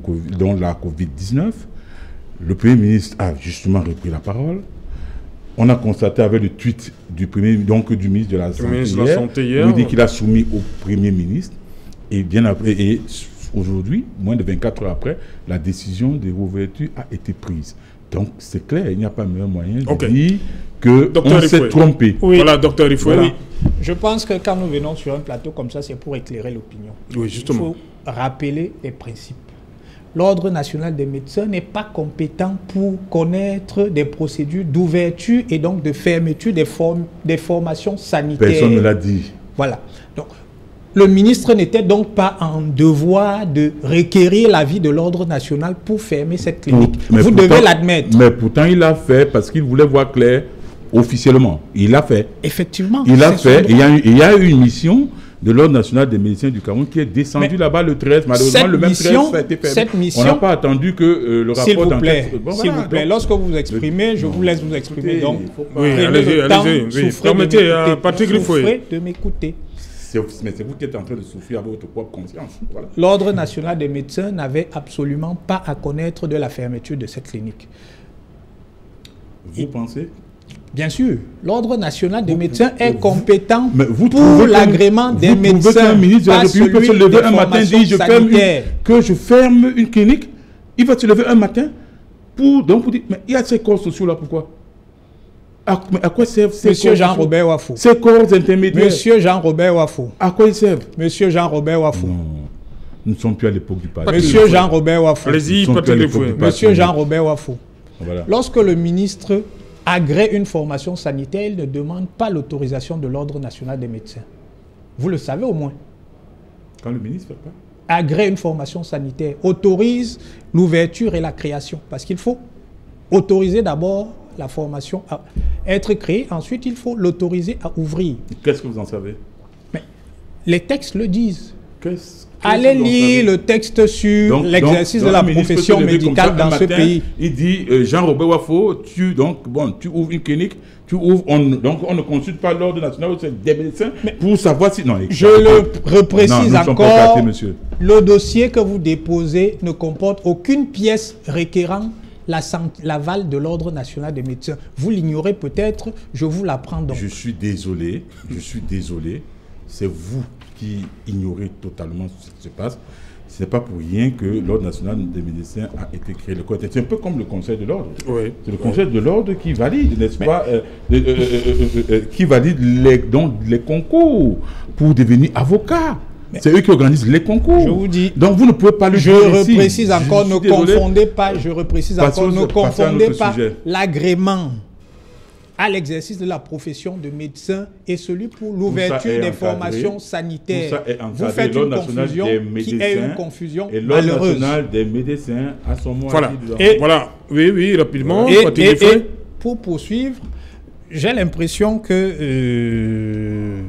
la Covid-19. Le Premier ministre a justement repris la parole. On a constaté avec le tweet du ministre de la Santé hier, il dit qu'il a soumis au Premier ministre. Et bien après, et aujourd'hui, moins de 24 heures après, la décision de réouverture a été prise. Donc c'est clair, il n'y a pas meilleur moyen de dire qu'on s'est trompé. Oui. Voilà, docteur Rifoué. Oui. Je pense que quand nous venons sur un plateau comme ça, c'est pour éclairer l'opinion. Oui, justement. Il faut rappeler les principes. L'Ordre national des médecins n'est pas compétent pour connaître des procédures d'ouverture et donc de fermeture des formations sanitaires. Personne ne l'a dit. Voilà. Donc, le ministre n'était donc pas en devoir de requérir l'avis de l'Ordre national pour fermer cette clinique. Vous devez l'admettre. Mais pourtant, il l'a fait parce qu'il voulait voir clair officiellement. Il l'a fait. Effectivement. Il l'a fait. Il y a eu une mission de l'Ordre national des médecins du Cameroun qui est descendu là-bas le 13. Malheureusement, le même 13 a été fermé. On n'a pas attendu que le rapport d'enquête... S'il vous plaît, lorsque vous vous exprimez, je vous laisse vous exprimer. Donc, oui, allez-y. Permettez à Patrick Rifoué de m'écouter. Mais c'est vous qui êtes en train de souffrir à votre propre conscience. Voilà. L'Ordre national des médecins n'avait absolument pas à connaître de la fermeture de cette clinique. Vous pensez? Bien sûr, l'Ordre national des médecins est compétent pour l'agrément des médecins. Vous trouvez qu'un ministre de la République peut se lever un matin et dire que je ferme une clinique? Il va se lever un matin pour dire, mais il y a ces corps sociaux là, pourquoi? À quoi servent ces Monsieur Jean-Robert Wafo. Ces corps intermédiaires. Monsieur Jean-Robert Wafo. À quoi ils servent? Monsieur Jean-Robert Wafo. Non, nous ne sommes plus à l'époque du parti. Monsieur Jean-Robert Wafo. Allez-y, Patrick Rifoué. Monsieur Jean-Robert Wafo. Voilà. Lorsque le ministre agrée une formation sanitaire, il ne demande pas l'autorisation de l'Ordre national des médecins. Vous le savez au moins. Quand le ministre ne fait pas? Agrée une formation sanitaire, autorise l'ouverture et la création. Parce qu'il faut autoriser d'abord la formation à être créée, ensuite il faut l'autoriser à ouvrir. Qu'est-ce que vous en savez? Mais les textes le disent. Allez lire le texte sur l'exercice de la profession médicale dans ce pays. Il dit, Jean-Robert Wafo, tu ouvres une clinique, on ne consulte pas l'Ordre national des médecins pour savoir si... Non, je le reprécise encore, monsieur. Le dossier que vous déposez ne comporte aucune pièce requérant l'aval de l'Ordre national des médecins. Vous l'ignorez peut-être, je vous l'apprends donc. Je suis désolé, c'est vous qui ignorez totalement ce qui se passe. Ce n'est pas pour rien que l'Ordre national des médecins a été créé. C'est un peu comme le Conseil de l'Ordre. Oui. C'est le Conseil de l'Ordre qui valide, n'est-ce pas, qui valide les concours pour devenir avocat. C'est eux qui organisent les concours. Je vous dis. Donc vous ne pouvez pas le dire. Je reprécise encore, ne confondez pas. Je reprécise encore, ne confondez pas l'agrément à l'exercice de la profession de médecin et celui pour l'ouverture des formations sanitaires. Vous faites une confusion qui est une confusion et l'Ordre national des médecins à son mot. Voilà. Voilà. Oui, rapidement. Et pour poursuivre, j'ai l'impression que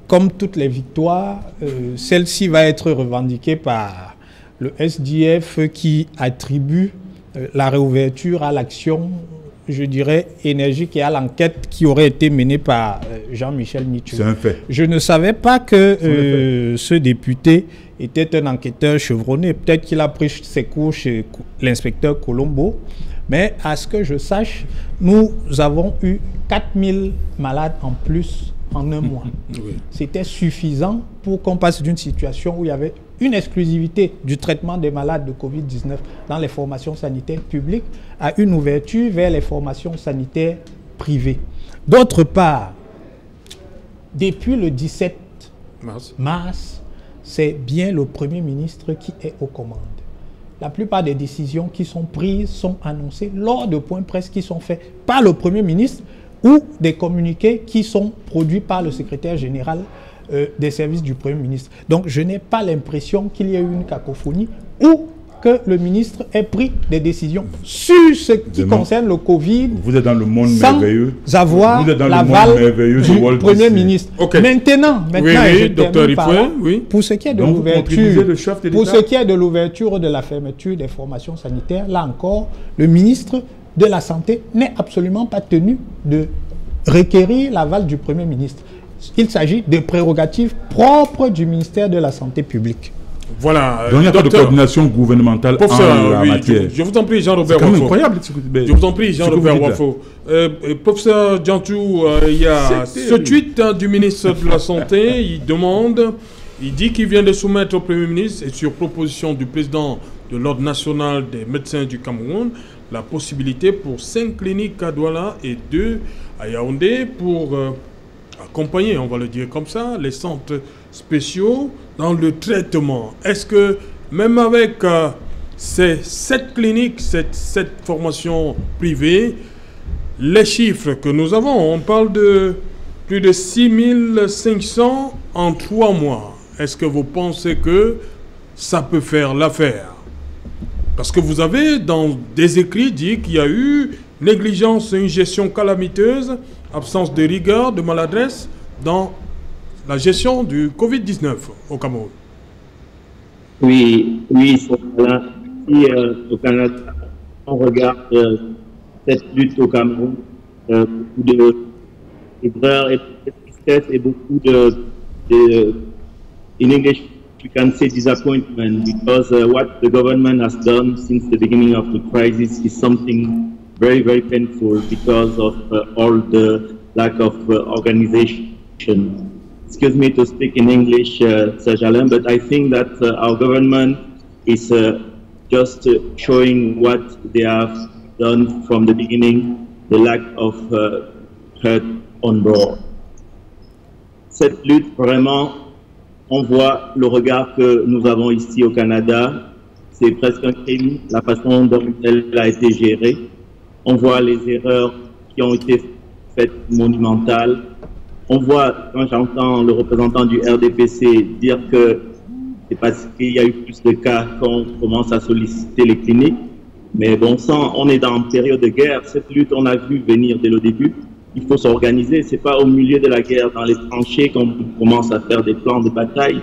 comme toutes les victoires, celle-ci va être revendiquée par le SDF qui attribue la réouverture à l'action, je dirais, énergique et à l'enquête qui aurait été menée par Jean-Michel Nithieu. C'est un fait. Je ne savais pas que ce député était un enquêteur chevronné. Peut-être qu'il a pris ses cours chez l'inspecteur Colombo. Mais à ce que je sache, nous avons eu 4000 malades en plus en un mois. Oui. C'était suffisant pour qu'on passe d'une situation où il y avait une exclusivité du traitement des malades de Covid-19 dans les formations sanitaires publiques à une ouverture vers les formations sanitaires privées. D'autre part, depuis le 17 mars, c'est bien le Premier ministre qui est aux commandes. La plupart des décisions qui sont prises sont annoncées lors de points presse qui sont faits par le Premier ministre ou des communiqués qui sont produits par le secrétaire général des services du Premier ministre. Donc, je n'ai pas l'impression qu'il y ait eu une cacophonie ou que le ministre ait pris des décisions sur ce qui concerne le Covid. Vous êtes dans le monde merveilleux. Sans avoir l'aval du Premier ministre. Okay. Maintenant, oui, docteur Ifoué, oui. Pour ce qui est de l'ouverture de la fermeture des formations sanitaires, là encore, le ministre de la Santé n'est absolument pas tenu de requérir l'aval du Premier ministre. Il s'agit de prérogatives propres du ministère de la Santé publique. Voilà. Donc il n'y a pas de coordination gouvernementale en la matière. Je vous en prie, Jean-Robert Wafo. C'est incroyable. Je vous en prie, Jean-Robert Wafo. Professeur Diantou, il y a ce tweet du ministre de la Santé. Il dit qu'il vient de soumettre au Premier ministre et sur proposition du président de l'Ordre national des médecins du Cameroun la possibilité pour 5 cliniques à Douala et 2 à Yaoundé pour accompagner, on va le dire comme ça, les centres spéciaux dans le traitement. Est-ce que même avec ces 7 cliniques, cette formation privée, les chiffres que nous avons, on parle de plus de 6500 en 3 mois. Est-ce que vous pensez que ça peut faire l'affaire? Parce que vous avez dans des écrits dit qu'il y a eu négligence et une gestion calamiteuse, absence de rigueur, de maladresse dans la gestion du Covid-19 au Cameroun. Oui, c'est là. Si au Canada, on regarde cette lutte au Cameroun, beaucoup d'erreurs et de tristesse et beaucoup de in English, you can say disappointment, because what the government has done since the beginning of the crisis is something very, very painful because of all the lack of organization. Excuse me to speak in English, Serge Alain, but I think that our government is just showing what they have done from the beginning, the lack of hurt on board. Cette lutte, vraiment, on voit le regard que nous avons ici au Canada, c'est presque un crime, la façon dont elle a été gérée. On voit les erreurs qui ont été faites monumentales. On voit, quand j'entends le représentant du RDPC dire que c'est parce qu'il y a eu plus de cas qu'on commence à solliciter les cliniques. Mais bon sang, on est dans une période de guerre. Cette lutte, on l'a vu venir dès le début. Il faut s'organiser. C'est pas au milieu de la guerre, dans les tranchées, qu'on commence à faire des plans de bataille.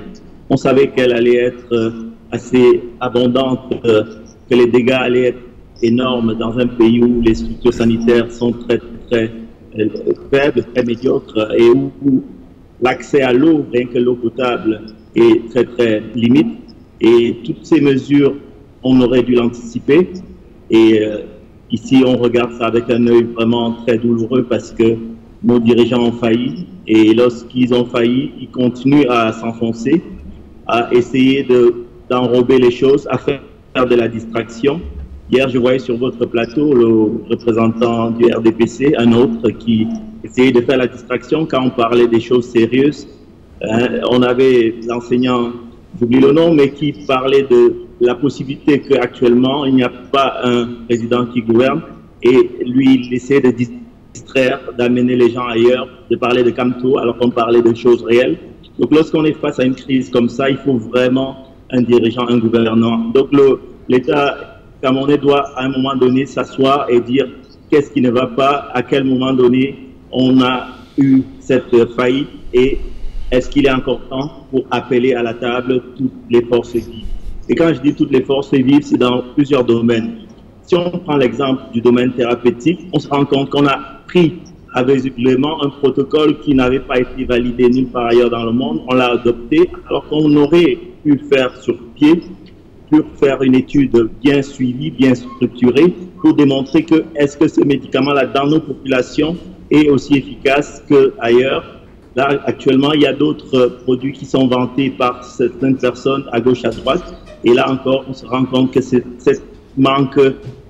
On savait qu'elle allait être assez abondante, que les dégâts allaient être énormes dans un pays où les structures sanitaires sont très, très faibles, très médiocres, et où l'accès à l'eau, rien que l'eau potable, est très, très limite. Et toutes ces mesures, on aurait dû l'anticiper. Et ici, on regarde ça avec un œil vraiment très douloureux parce que nos dirigeants ont failli. Et lorsqu'ils ont failli, ils continuent à s'enfoncer, à essayer de d'enrober les choses, à faire de la distraction. Hier, je voyais sur votre plateau le représentant du RDPC, un autre qui essayait de faire la distraction quand on parlait des choses sérieuses. On avait l'enseignant, j'oublie le nom, mais qui parlait de la possibilité qu'actuellement, il n'y a pas un président qui gouverne, et lui, il essaie de distraire, d'amener les gens ailleurs, de parler de Camto alors qu'on parlait de choses réelles. Donc lorsqu'on est face à une crise comme ça, il faut vraiment un dirigeant, un gouvernant. Donc l'État camerounais doit à un moment donné s'asseoir et dire qu'est-ce qui ne va pas, à quel moment donné on a eu cette faillite, et est-ce qu'il est encore temps pour appeler à la table toutes les forces vives. Et quand je dis toutes les forces vives, c'est dans plusieurs domaines. Si on prend l'exemple du domaine thérapeutique, on se rend compte qu'on a pris aveuglément un protocole qui n'avait pas été validé nulle part ailleurs dans le monde. On l'a adopté alors qu'on aurait pu le faire sur pied, pour faire une étude bien suivie, bien structurée, pour démontrer que est-ce que ce médicament-là dans nos populations est aussi efficace qu'ailleurs. Là, actuellement, il y a d'autres produits qui sont vantés par certaines personnes à gauche, à droite. Et là encore, on se rend compte que c'est ce manque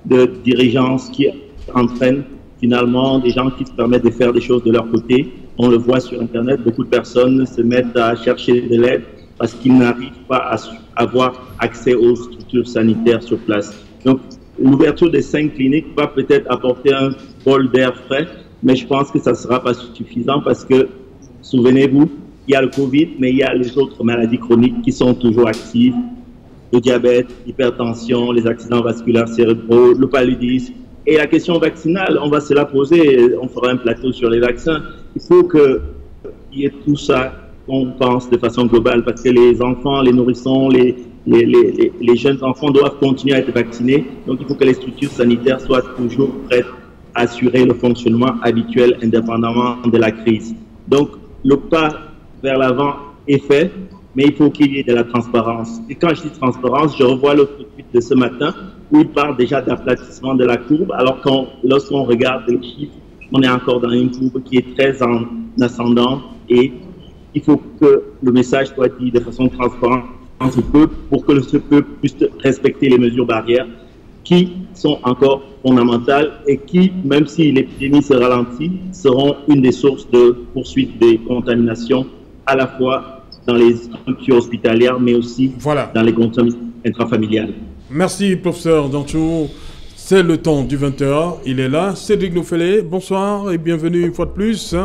de dirigeance qui entraîne finalement des gens qui se permettent de faire des choses de leur côté. On le voit sur Internet, beaucoup de personnes se mettent à chercher de l'aide parce qu'ils n'arrivent pas à avoir accès aux structures sanitaires sur place. Donc, l'ouverture des 5 cliniques va peut-être apporter un bol d'air frais, mais je pense que ça ne sera pas suffisant parce que, souvenez-vous, il y a le Covid, mais il y a les autres maladies chroniques qui sont toujours actives. Le diabète, l'hypertension, les accidents vasculaires cérébraux, le paludisme. Et la question vaccinale, on va se la poser, on fera un plateau sur les vaccins. Il faut qu'il y ait tout ça qu'on pense de façon globale, parce que les enfants, les nourrissons, les jeunes enfants doivent continuer à être vaccinés. Donc il faut que les structures sanitaires soient toujours prêtes à assurer le fonctionnement habituel indépendamment de la crise. Donc le pas vers l'avant est fait, mais il faut qu'il y ait de la transparence. Et quand je dis transparence, je revois l'autre tweet de ce matin où il parle déjà d'aplatissement de la courbe, alors que lorsqu'on regarde les chiffres, on est encore dans une courbe qui est très en ascendant, et il faut que le message soit dit de façon transparente pour que ce peuple puisse respecter les mesures barrières qui sont encore fondamentales et qui, même si l'épidémie se ralentit, seront une des sources de poursuite des contaminations, à la fois dans les structures hospitalières, mais aussi dans les contaminations intrafamiliales. Merci, professeur Danchou. C'est le temps du 20h. Il est là. Cédric Noufélé, bonsoir et bienvenue une fois de plus.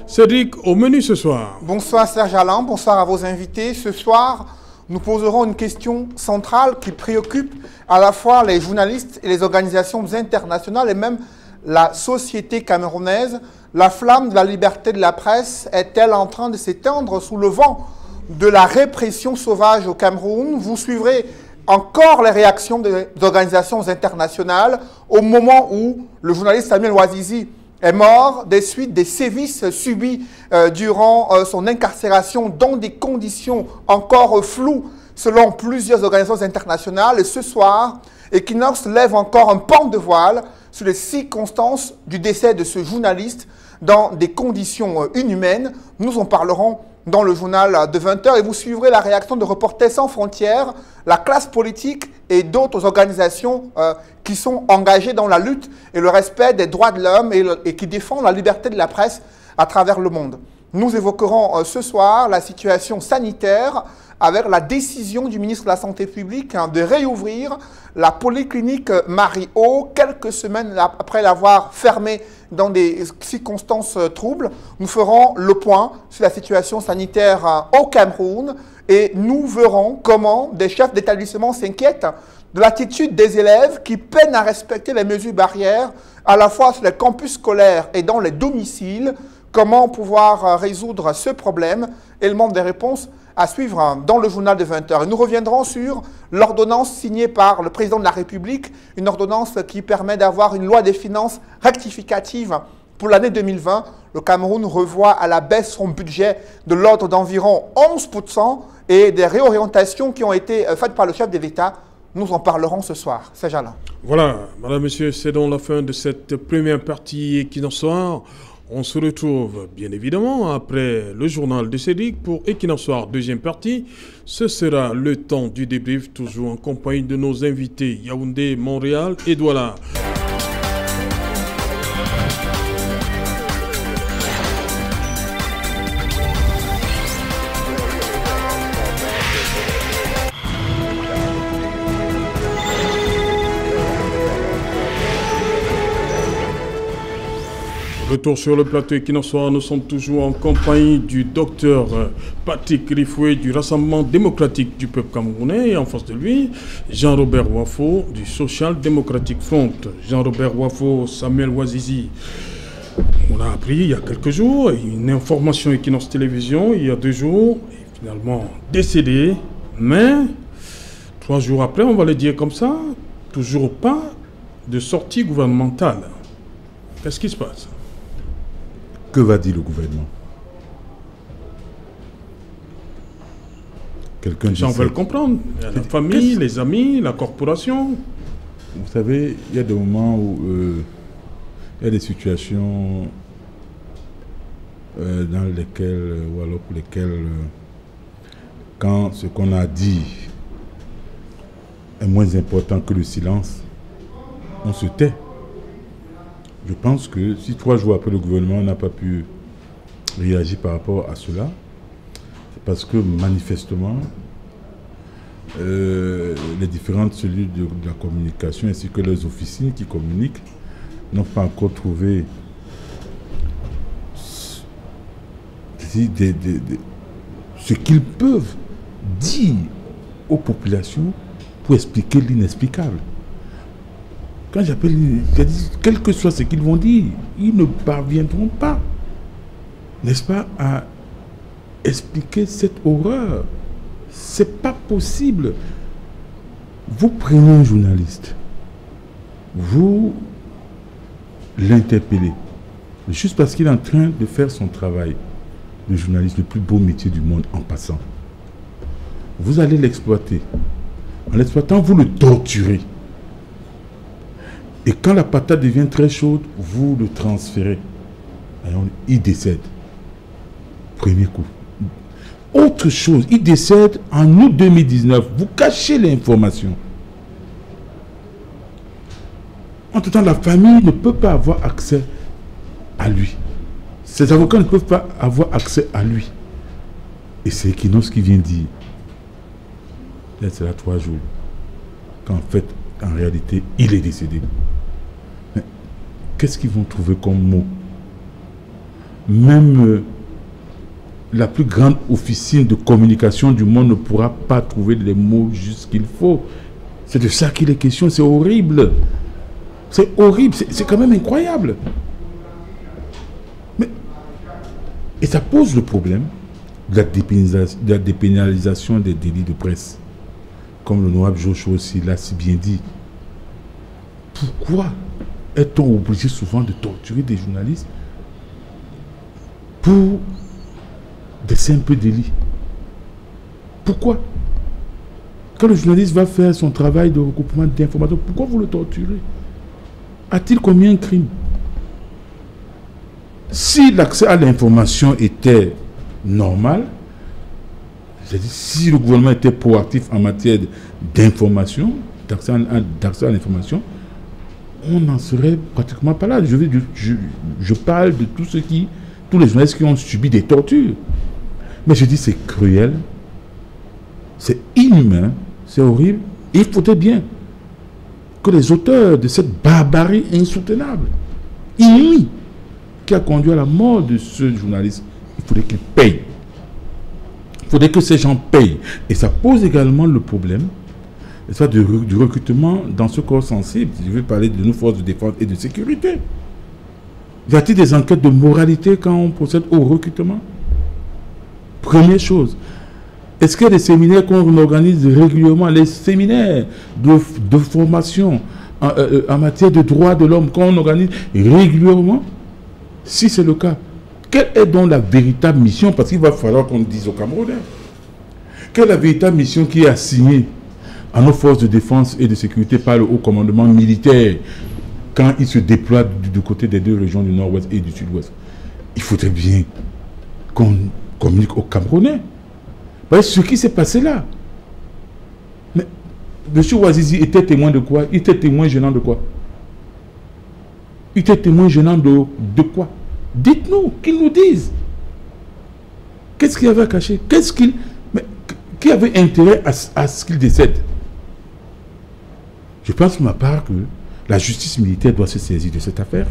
Cédric, au menu ce soir. Bonsoir Serge Alain, bonsoir à vos invités. Ce soir, nous poserons une question centrale qui préoccupe à la fois les journalistes et les organisations internationales et même la société camerounaise. La flamme de la liberté de la presse est-elle en train de s'éteindre sous le vent de la répression sauvage au Cameroun? Vous suivrez encore les réactions des organisations internationales au moment où le journaliste Samuel Ouazizi est mort des suites des sévices subis durant son incarcération dans des conditions encore floues selon plusieurs organisations internationales. Et ce soir, Equinox lève encore un pan de voile sur les circonstances du décès de ce journaliste dans des conditions inhumaines. Nous en parlerons dans le journal de 20h et vous suivrez la réaction de Reporters sans frontières, la classe politique et d'autres organisations qui sont engagées dans la lutte et le respect des droits de l'homme et qui défendent la liberté de la presse à travers le monde. Nous évoquerons ce soir la situation sanitaire avec la décision du ministre de la Santé publique de réouvrir la polyclinique Marie-O quelques semaines après l'avoir fermée dans des circonstances troubles. Nous ferons le point sur la situation sanitaire au Cameroun et nous verrons comment des chefs d'établissement s'inquiètent de l'attitude des élèves qui peinent à respecter les mesures barrières à la fois sur les campus scolaires et dans les domiciles. Comment pouvoir résoudre ce problème? Élément des réponses à suivre dans le journal de 20h. Et nous reviendrons sur l'ordonnance signée par le président de la République, une ordonnance qui permet d'avoir une loi des finances rectificative pour l'année 2020. Le Cameroun revoit à la baisse son budget de l'ordre d'environ 11% et des réorientations qui ont été faites par le chef de l'État. Nous en parlerons ce soir. C'est Jalin. Voilà, madame, monsieur, c'est donc la fin de cette première partie Equinox Soir. On se retrouve bien évidemment après le journal de Cédric pour Equinox Soir, deuxième partie. Ce sera le temps du débrief, toujours en compagnie de nos invités Yaoundé, Montréal et Douala. Retour sur le plateau Equinox Soir, nous sommes toujours en compagnie du docteur Patrick Rifoué du Rassemblement démocratique du peuple camerounais et en face de lui, Jean-Robert Wafo du Social Democratic Front. Jean-Robert Wafo, Samuel Ouazizi. On a appris il y a quelques jours une information Equinox Télévision, il y a 2 jours, est finalement décédé, mais 3 jours après, on va le dire comme ça, toujours pas de sortie gouvernementale. Qu'est-ce qui se passe? Que va dire le gouvernement? Quelqu'un Les gens veulent comprendre. La famille, les amis, la corporation. Vous savez, il y a des moments où il y a des situations dans lesquelles, ou alors pour lesquelles, quand ce qu'on a dit est moins important que le silence, on se tait. Je pense que si 3 jours après le gouvernement n'a pas pu réagir par rapport à cela, c'est parce que manifestement, les différentes cellules de la communication ainsi que les officines qui communiquent n'ont pas encore trouvé ce qu'ils peuvent dire aux populations pour expliquer l'inexplicable. Quand j'appelle, quel que soit ce qu'ils vont dire, ils ne parviendront pas, n'est-ce pas, à expliquer cette horreur. C'est pas possible. Vous prenez un journaliste, vous l'interpellez, juste parce qu'il est en train de faire son travail. Le journaliste, le plus beau métier du monde en passant. Vous allez l'exploiter. En l'exploitant, vous le torturez. Et quand la patate devient très chaude, vous le transférez. Et il décède. Premier coup. Autre chose, il décède en août 2019. Vous cachez l'information. En tout temps, la famille ne peut pas avoir accès à lui. Ses avocats ne peuvent pas avoir accès à lui. Et c'est Equinox qui vient dire. Là, c'est là 3 jours. Qu'en fait, en réalité, il est décédé. Qu'est-ce qu'ils vont trouver comme mot? Même la plus grande officine de communication du monde ne pourra pas trouver les mots juste qu'il faut. C'est de ça qu'il est question, c'est horrible. C'est horrible, c'est quand même incroyable. Mais, et ça pose le problème de la dépénalisation des délits de presse. Comme l'honorable Joshua aussi l'a si bien dit. Pourquoi est-on obligé souvent de torturer des journalistes pour des simples délits? Pourquoi? Quand le journaliste va faire son travail de recoupement d'informations, pourquoi vous le torturez? A-t-il commis un crime? Si l'accès à l'information était normal, c'est-à-dire si le gouvernement était proactif en matière d'information, d'accès à l'information, on n'en serait pratiquement pas là. Je parle de tous les journalistes qui ont subi des tortures. Mais je dis c'est cruel, c'est inhumain, c'est horrible. Et il faudrait bien que les auteurs de cette barbarie insoutenable, inouïe, qui a conduit à la mort de ce journaliste, il faudrait qu'ils payent. Il faudrait que ces gens payent. Et ça pose également le problème du recrutement dans ce corps sensible. Je vais parler de nos forces de défense et de sécurité. Y a-t-il des enquêtes de moralité quand on procède au recrutement? Première chose. Est-ce qu'il y a des séminaires qu'on organise régulièrement? Les séminaires de formation en matière de droits de l'homme qu'on organise régulièrement? Si c'est le cas, quelle est donc la véritable mission? Parce qu'il va falloir qu'on le dise aux Camerounais. Quelle est la véritable mission qui est assignée à nos forces de défense et de sécurité par le haut commandement militaire quand il se déploie du côté des 2 régions du nord-ouest et du sud-ouest? il faudrait bien qu'on communique aux Camerounais. Parce que ce qui s'est passé là. Mais M. Ouazizi était témoin de quoi? Il était témoin gênant de quoi? Il était témoin gênant de quoi? Dites-nous, qu'ils nous disent. Qu'est-ce qu'il avait à cacher? Qui avait intérêt à ce qu'il décède? Je pense, pour ma part, que la justice militaire doit se saisir de cette affaire.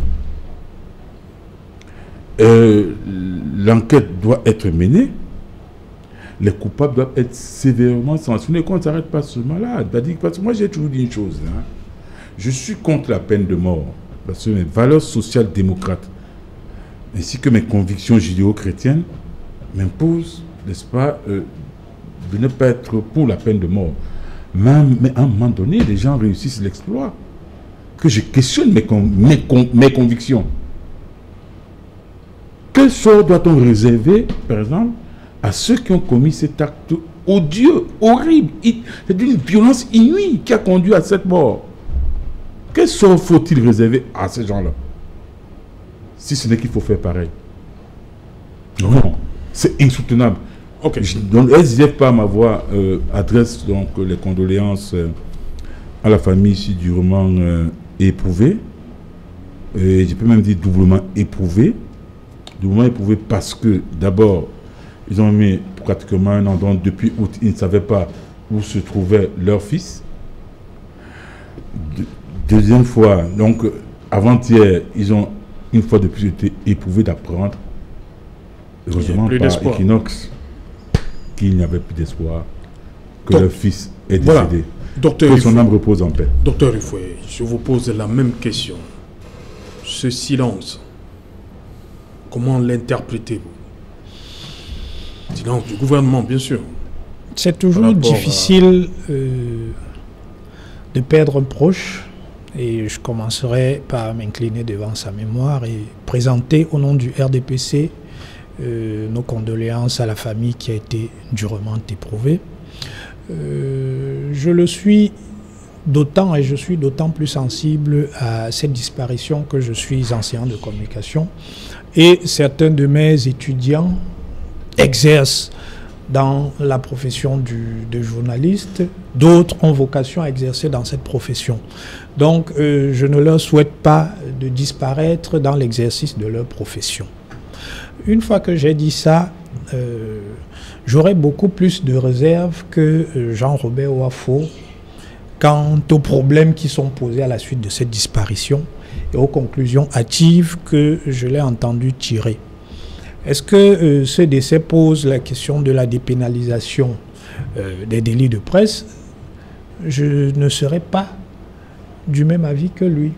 L'enquête doit être menée. Les coupables doivent être sévèrement sanctionnés. Qu'on ne s'arrête pas seulement là. Parce que moi, j'ai toujours dit une chose. Hein. Je suis contre la peine de mort. Parce que mes valeurs sociales démocrates, ainsi que mes convictions judéo-chrétiennes, m'imposent, n'est-ce pas, de ne pas être pour la peine de mort. Mais à un moment donné, les gens réussissent l'exploit. Que je questionne mes convictions. Quel sort doit-on réserver, par exemple, à ceux qui ont commis cet acte odieux, horrible? C'est d'une violence inouïe qui a conduit à cette mort. Quel sort faut-il réserver à ces gens-là? Si ce n'est qu'il faut faire pareil. Non, c'est insoutenable. Ok. Donc, SDF par ma voix adresse donc les condoléances à la famille si durement éprouvée. Et je peux même dire doublement éprouvée. Doublement éprouvée parce que d'abord, ils ont mis pratiquement un an, donc depuis août, ils ne savaient pas où se trouvait leur fils. Deuxième fois, donc avant-hier, ils ont une fois de plus été éprouvés d'apprendre, heureusement par Equinox, qu'il n'y avait plus d'espoir, que leur fils est décédé. Voilà. Docteur que son âme repose en paix. Docteur Rufoué, je vous pose la même question. Ce silence, comment l'interprétez-vous? Silence du gouvernement, bien sûr. C'est toujours difficile de perdre un proche. Et je commencerai par m'incliner devant sa mémoire et présenter au nom du RDPC nos condoléances à la famille qui a été durement éprouvée. Je le suis d'autant et je suis d'autant plus sensible à cette disparition que je suis enseignant de communication et certains de mes étudiants exercent dans la profession de journaliste, d'autres ont vocation à exercer dans cette profession. Donc, je ne leur souhaite pas de disparaître dans l'exercice de leur profession. Une fois que j'ai dit ça, j'aurais beaucoup plus de réserve que Jean-Robert Ouafo quant aux problèmes qui sont posés à la suite de cette disparition et aux conclusions hâtives que je l'ai entendu tirer. Est-ce que ce décès pose la question de la dépénalisation des délits de presse? Je ne serai pas du même avis que lui.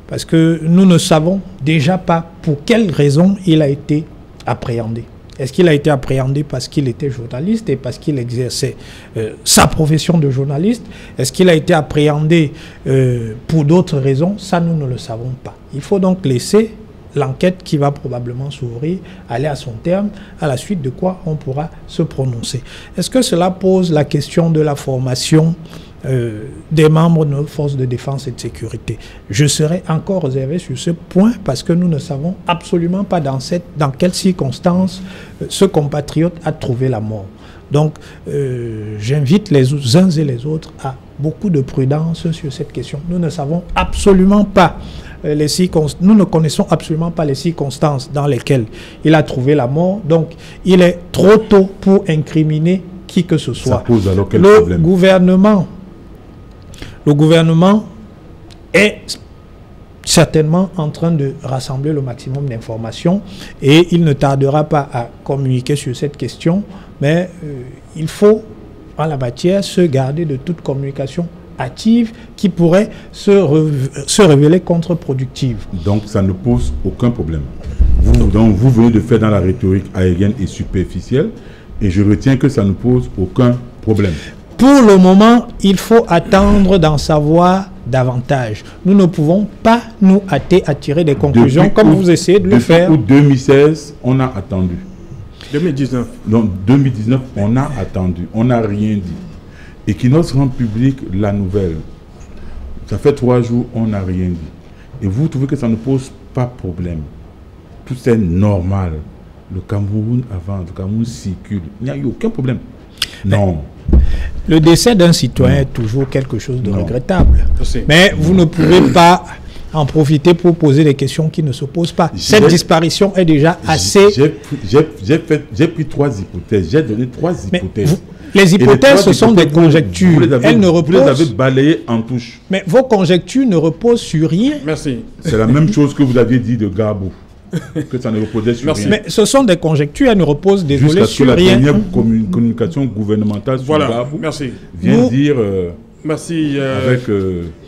Parce que nous ne savons déjà pas pour quelles raisons il a été appréhendé. Est-ce qu'il a été appréhendé parce qu'il était journaliste et parce qu'il exerçait sa profession de journaliste? Est-ce qu'il a été appréhendé pour d'autres raisons? Ça, nous ne le savons pas. Il faut donc laisser l'enquête qui va probablement s'ouvrir, aller à son terme, à la suite de quoi on pourra se prononcer. Est-ce que cela pose la question de la formation des membres de nos forces de défense et de sécurité? Je serai encore réservé sur ce point parce que nous ne savons absolument pas dans quelles circonstances ce compatriote a trouvé la mort. Donc, j'invite les uns et les autres à beaucoup de prudence sur cette question. Nous ne savons absolument pas nous ne connaissons absolument pas les circonstances dans lesquelles il a trouvé la mort. Donc, il est trop tôt pour incriminer qui que ce soit. Ça pose alors quel problème? Le gouvernement est certainement en train de rassembler le maximum d'informations et il ne tardera pas à communiquer sur cette question, mais il faut, en la matière, se garder de toute communication hâtive qui pourrait se révéler contre-productive. Donc ça ne pose aucun problème. Vous venez de faire dans la rhétorique aérienne et superficielle et je retiens que ça ne pose aucun problème. Pour le moment, il faut attendre d'en savoir davantage. Nous ne pouvons pas nous hâter à tirer des conclusions comme vous essayez de le faire. Depuis 2016, on a attendu. 2019. Donc 2019, on a attendu. On n'a rien dit. Equinox rend public la nouvelle. Ça fait 3 jours, on n'a rien dit. Et vous trouvez que ça ne pose pas problème? tout est normal. Le Cameroun avance, le Cameroun circule. Il n'y a eu aucun problème. Non. Le décès d'un citoyen est toujours quelque chose de regrettable. Je sais. Mais vous ne pouvez pas en profiter pour poser des questions qui ne se posent pas. Cette disparition est déjà assez... J'ai pris 3 hypothèses. J'ai donné 3 hypothèses. Les hypothèses, ce sont des conjectures. Elles ne reposent... Vous les avez balayées en touche. Mais vos conjectures ne reposent sur rien. Merci. C'est la même chose que vous aviez dit de Gabo. Que ça ne reposait sur rien. Mais ce sont des conjectures, elles ne reposent, désolé, sur rien. Jusqu'à ce que la dernière communication gouvernementale sur Gabo vient dire... Merci.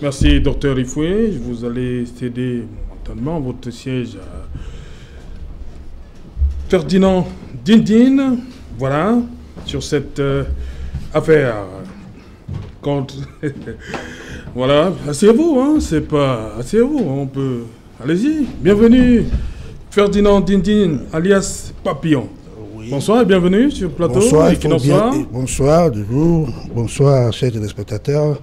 Merci, Dr Ifoué. Vous allez céder momentanément votre siège à Ferdinand Dindine. Voilà, sur cette affaire. Voilà, asseyez-vous, hein, c'est pas... Asseyez-vous, on peut... Allez-y, bienvenue, Ferdinand Dindine, alias Papillon. Oui. Bonsoir et bienvenue sur le plateau. Bonsoir, bonsoir, chers téléspectateurs.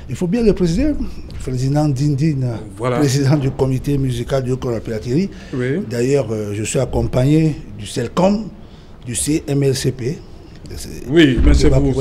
Il faut bien le préciser, Ferdinand Dindine, président du comité musical du Luc Ola-Piraterie. Oui. D'ailleurs, je suis accompagné du CELCOM, du CMLCP. Oui, mais c'est vous.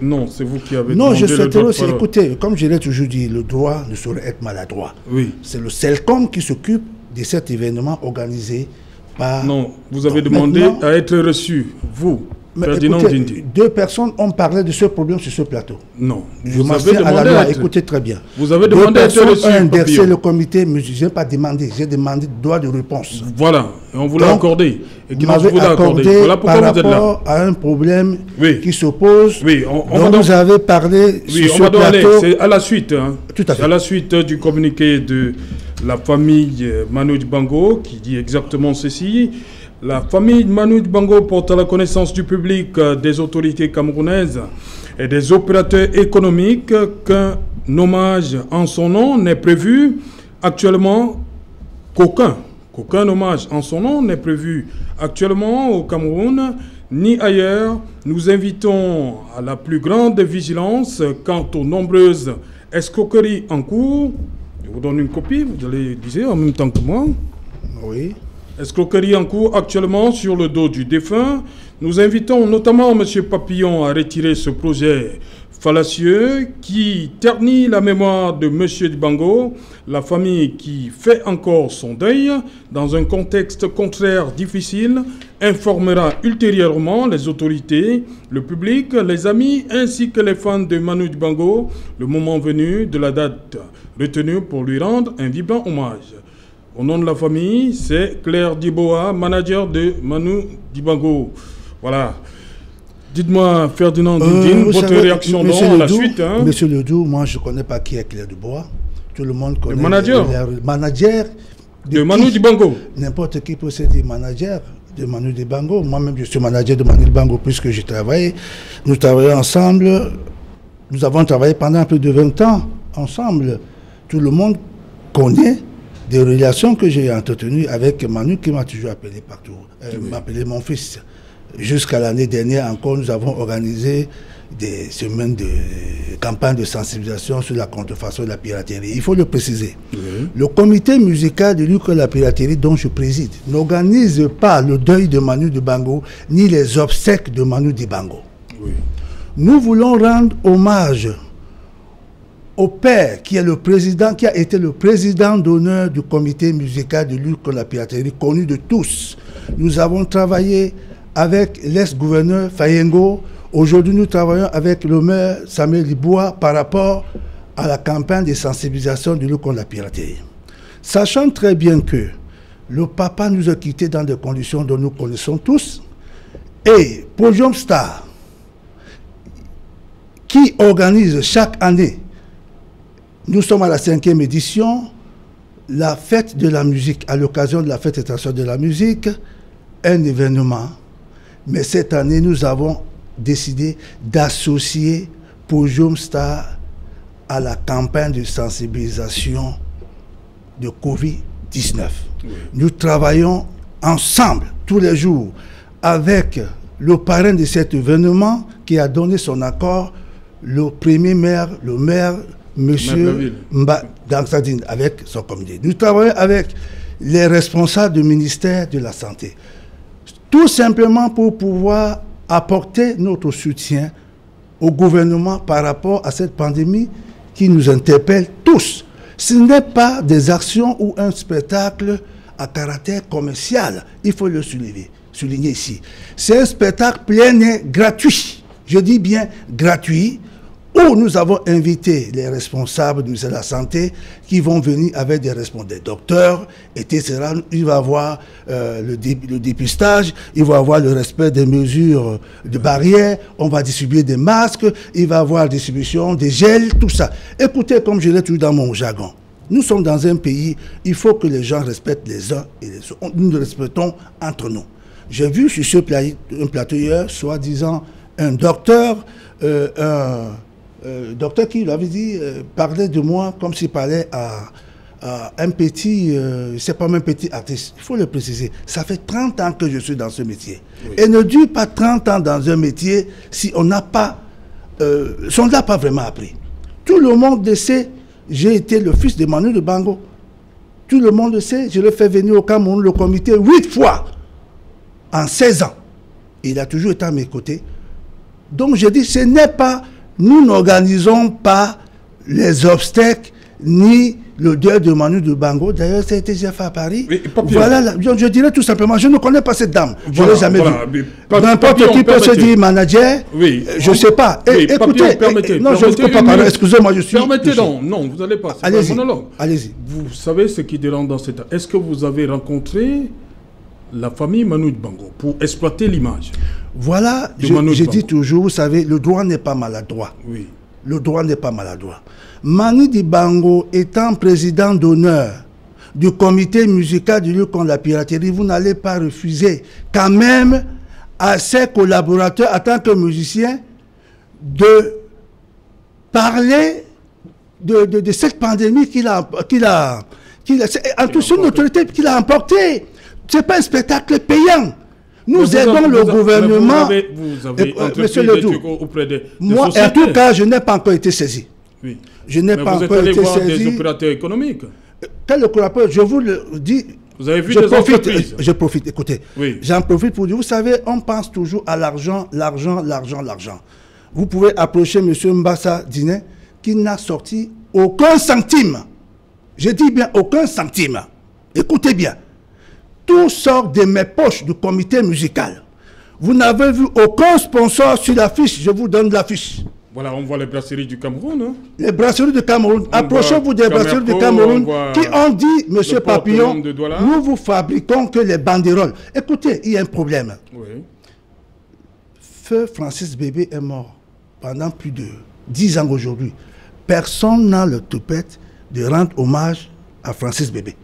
Non, c'est vous qui avez demandé le droit de parole. Écoutez, comme je l'ai toujours dit, le droit ne saurait être maladroit. Oui. C'est le CELCOM qui s'occupe de cet événement organisé par... Non, vous avez demandé à être reçu, vous, Ferdinand Dindine. 2 personnes ont parlé de ce problème sur ce plateau. Non. Je m'en fais à la loi, écoutez très bien. Vous avez demandé à être reçu, inversé le comité musical. Je n'ai pas demandé, j'ai demandé droit de réponse. Voilà, et on vous l'a accordé. Et qui m'avait accordé voilà pourquoi par rapport à un problème qui s'oppose. Oui, vous avez parlé sur ce plateau. C'est à la suite. Hein. Tout à fait. À la suite du communiqué de la famille Manu Dibango qui dit exactement ceci. La famille Manu Dibango porte à la connaissance du public, des autorités camerounaises et des opérateurs économiques qu'un hommage en son nom n'est prévu actuellement qu'aucun hommage en son nom n'est prévu actuellement au Cameroun ni ailleurs. Nous invitons à la plus grande vigilance quant aux nombreuses escroqueries en cours. Je vous donne une copie, vous allez dire en même temps que moi. Oui. Escroquerie en cours actuellement sur le dos du défunt. Nous invitons notamment M. Papillon à retirer ce projet fallacieux qui ternit la mémoire de M. Dibango, la famille qui fait encore son deuil dans un contexte contraire difficile, informera ultérieurement les autorités, le public, les amis ainsi que les fans de Manu Dibango le moment venu de la date retenue pour lui rendre un vibrant hommage. Au nom de la famille, c'est Claire Diboa, manager de Manu Dibango. Voilà. Dites-moi, Ferdinand Dindine, votre réaction à la suite. Hein. Monsieur Ledoux, moi je ne connais pas qui est Claire Diboa. Tout le monde connaît. Le manager. Le manager de Manu Dibango. N'importe qui peut se dire manager de Manu Dibango. Moi-même, je suis manager de Manu Dibango puisque j'ai travaillé. Nous travaillons ensemble. Nous avons travaillé pendant plus de 20 ans ensemble. Tout le monde connaît des relations que j'ai entretenues avec Manu qui m'a toujours appelé partout. M'appelait mon fils. Jusqu'à l'année dernière encore, nous avons organisé des semaines de campagne de sensibilisation sur la contrefaçon de la piraterie. Il faut le préciser. Le comité musical de lutte contre la piraterie dont je préside n'organise pas le deuil de Manu Dibango ni les obsèques de Manu Dibango. Nous voulons rendre hommage au père qui est le président, qui a été le président d'honneur du comité musical de lutte contre la piraterie, connu de tous. Nous avons travaillé avec l'ex-gouverneur Fayengo. Aujourd'hui, nous travaillons avec le maire Samuel Liboua par rapport à la campagne de sensibilisation de lutte contre la piraterie. Sachant très bien que le papa nous a quittés dans des conditions dont nous connaissons tous, et Podium Star, qui organise chaque année, nous sommes à la 5e édition, la fête de la musique, à l'occasion de la fête internationale de la musique, un événement. Mais cette année, nous avons décidé d'associer Podium Star à la campagne de sensibilisation de Covid-19. Nous travaillons ensemble, tous les jours, avec le parrain de cet événement qui a donné son accord, le premier maire, M. Mba Dangsadine, avec son comité. Nous travaillons avec les responsables du ministère de la Santé. Tout simplement pour pouvoir apporter notre soutien au gouvernement par rapport à cette pandémie qui nous interpelle tous. Ce n'est pas des actions ou un spectacle à caractère commercial, il faut le souligner ici. C'est un spectacle plein et gratuit, je dis bien gratuit, où nous avons invité les responsables du ministère de la Santé qui vont venir avec des responsables, des docteurs, etc. Il va y avoir le dépistage, il va y avoir le respect des mesures de barrière, on va distribuer des masques, il va y avoir la distribution des gels, tout ça. Écoutez, comme je l'ai toujours dans mon jargon, nous sommes dans un pays, il faut que les gens respectent les uns et les autres. Nous nous respectons entre nous. J'ai vu sur ce plateau hier, soi-disant, un docteur, docteur qui l'avait dit, parlait de moi comme s'il parlait à un petit, c'est pas même petit artiste, il faut le préciser. Ça fait 30 ans que je suis dans ce métier. Oui. Et ne dure pas 30 ans dans un métier si on n'a pas, si on ne l'a pas vraiment appris. Tout le monde le sait, j'ai été le fils de Manu Dibango. Tout le monde le sait, je l'ai fait venir au Cameroun, le comité, 8 fois, en 16 ans. Il a toujours été à mes côtés. Donc je dis, ce n'est pas, nous n'organisons pas les obstacles, ni le deuil de Manu Dibango. D'ailleurs, ça a été déjà fait à Paris. Oui, voilà, je dirais tout simplement, je ne connais pas cette dame. Je ne l'ai jamais vue. N'importe qui peut se dire manager, oui, je ne sais pas. Oui, écoutez, non, je ne peux pas parler, excusez-moi, je suis... Permettez donc, non, vous n'allez pas, c'est un monologue. Allez-y. Vous savez ce qui dérange dans cette... Est-ce que vous avez rencontré la famille Manu Dibango pour exploiter l'image? Voilà, je dis toujours, vous savez, le droit n'est pas maladroit. Oui. Le droit n'est pas maladroit. Manu Dibango étant président d'honneur du comité musical de lutte contre la piraterie, vous n'allez pas refuser quand même à ses collaborateurs, en tant que musiciens, de parler de cette pandémie en toute son autorité qu'il a emportée. Ce n'est pas un spectacle payant. Nous aidons le gouvernement. Vous avez monsieur Ledoux, auprès des moi, en tout cas, je n'ai pas encore été saisi. Oui. Je n'ai pas encore été saisi. Vous êtes allé voir des opérateurs économiques? Quel opérateur? Je vous le dis. Vous avez vu des entreprises? Je profite, écoutez. Oui. J'en profite pour dire, vous savez, on pense toujours à l'argent, l'argent, l'argent, l'argent. Vous pouvez approcher M. Mbassa Diné, qui n'a sorti aucun centime. Je dis bien aucun centime. Écoutez bien. Tout sort de mes poches du comité musical. Vous n'avez vu aucun sponsor sur l'affiche. Je vous donne l'affiche. Voilà, on voit les brasseries du Cameroun. Hein? Les brasseries du Cameroun. Approchez-vous des brasseries du Cameroun qui ont dit, Monsieur Papillon, nous vous fabriquons que les banderoles. Écoutez, il y a un problème. Oui. Feu Francis Bébé est mort pendant plus de 10 ans aujourd'hui. Personne n'a le toupette de rendre hommage à Francis Bébé.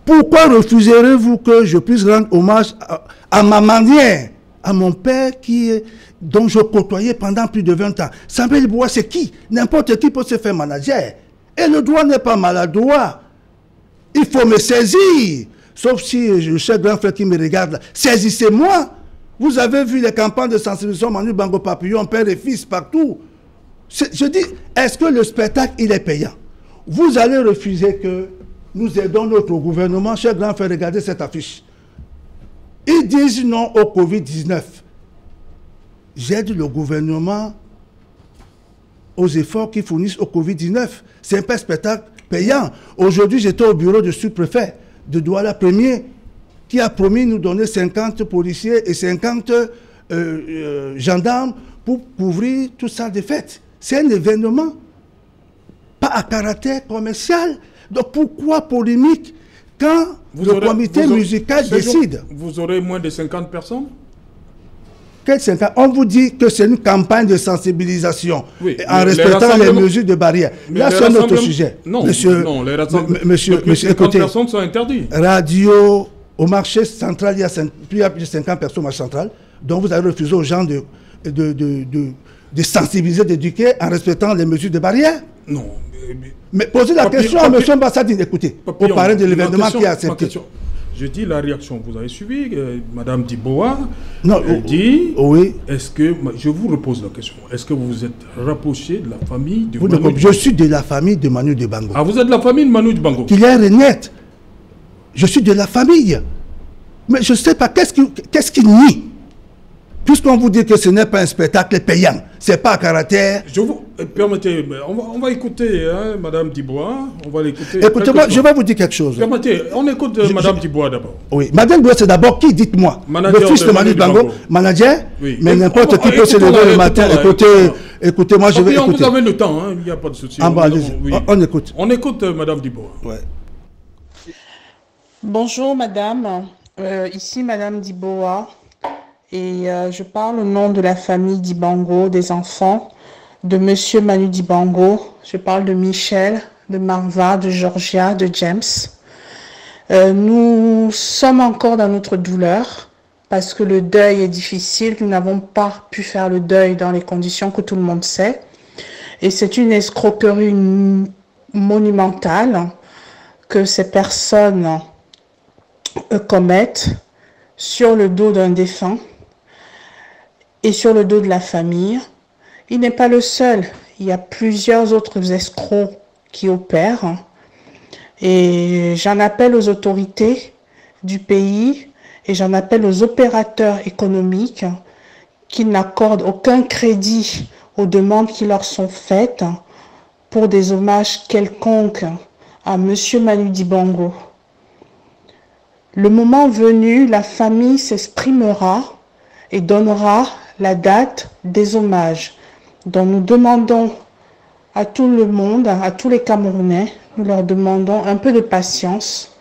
Pourquoi refuserez-vous que je puisse rendre hommage à ma manière, à mon père dont je côtoyais pendant plus de 20 ans? Samuel Bois, c'est qui? N'importe qui peut se faire manager. Et le droit n'est pas maladroit. Il faut me saisir. Sauf si le cher grand frère qui me regarde, saisissez-moi. Vous avez vu les campagnes de sensibilisation Manu Dibango Papillon, père et fils, partout. Je dis, est-ce que le spectacle, il est payant? Vous allez refuser que nous aidons notre gouvernement. Cher grand frère, regardez cette affiche. Ils disent non au Covid-19. J'aide le gouvernement aux efforts qu'ils fournissent au Covid-19. C'est un peu spectacle payant. Aujourd'hui, j'étais au bureau du sous-préfet de Douala Premier qui a promis de nous donner 50 policiers et 50 gendarmes pour couvrir toute salle de fête. C'est un événement pas à caractère commercial. Donc pourquoi polémique quand le comité musical décide? Vous aurez moins de 50 personnes? Quel 50? On vous dit que c'est une campagne de sensibilisation en respectant les mesures de barrière. Là, c'est notre sujet. Non, monsieur, monsieur, 50 personnes sont interdites. Radio, au marché central, il y a plus de 50 personnes au marché central. Donc vous avez refusé aux gens de sensibiliser, d'éduquer en respectant les mesures de barrière? Non. Mais posez la question à M. Mbassadine, écoutez, au parrain de l'événement qui a accepté. Je dis la réaction, vous avez suivi, Mme Diboa, elle dit, oui. Est-ce que, je vous repose la question, est-ce que vous vous êtes rapproché de la famille de Manu Dibango? Je suis de la famille de Manu Dibango. Ah, vous êtes de la famille de Manu Dibango? Qu'il est renaître. Je suis de la famille. Mais je ne sais pas, qu'est-ce qui nie? Puisqu'on vous dit que ce n'est pas un spectacle payant, ce n'est pas à caractère. Je vous permettez, on va écouter Madame Dibois. On va l'écouter. Écoutez-moi, je vais vous dire quelque chose. Permettez, on écoute Madame Dibois d'abord. Oui, Madame Dibois, c'est d'abord qui, dites-moi? Le fils de Manu Dibango, manager. Oui. Mais n'importe qui peut se lever le matin. Écoutez, moi je vais écouter. Vous avez le temps, il n'y a pas de souci. On écoute. On écoute Madame Dibois. Ouais. Bonjour Madame, ici Madame Dibois. Et je parle au nom de la famille Dibango, des enfants, de Monsieur Manu Dibango. Je parle de Michel, de Marva, de Georgia, de James. Nous sommes encore dans notre douleur parce que le deuil est difficile. Nous n'avons pas pu faire le deuil dans les conditions que tout le monde sait. Et c'est une escroquerie monumentale que ces personnes commettent sur le dos d'un défunt et sur le dos de la famille. Il n'est pas le seul. Il y a plusieurs autres escrocs qui opèrent. Et j'en appelle aux autorités du pays et j'en appelle aux opérateurs économiques qui n'accordent aucun crédit aux demandes qui leur sont faites pour des hommages quelconques à Monsieur Manu Dibango. Le moment venu, la famille s'exprimera et donnera la date des hommages dont nous demandons à tout le monde, à tous les Camerounais, nous leur demandons un peu de patience.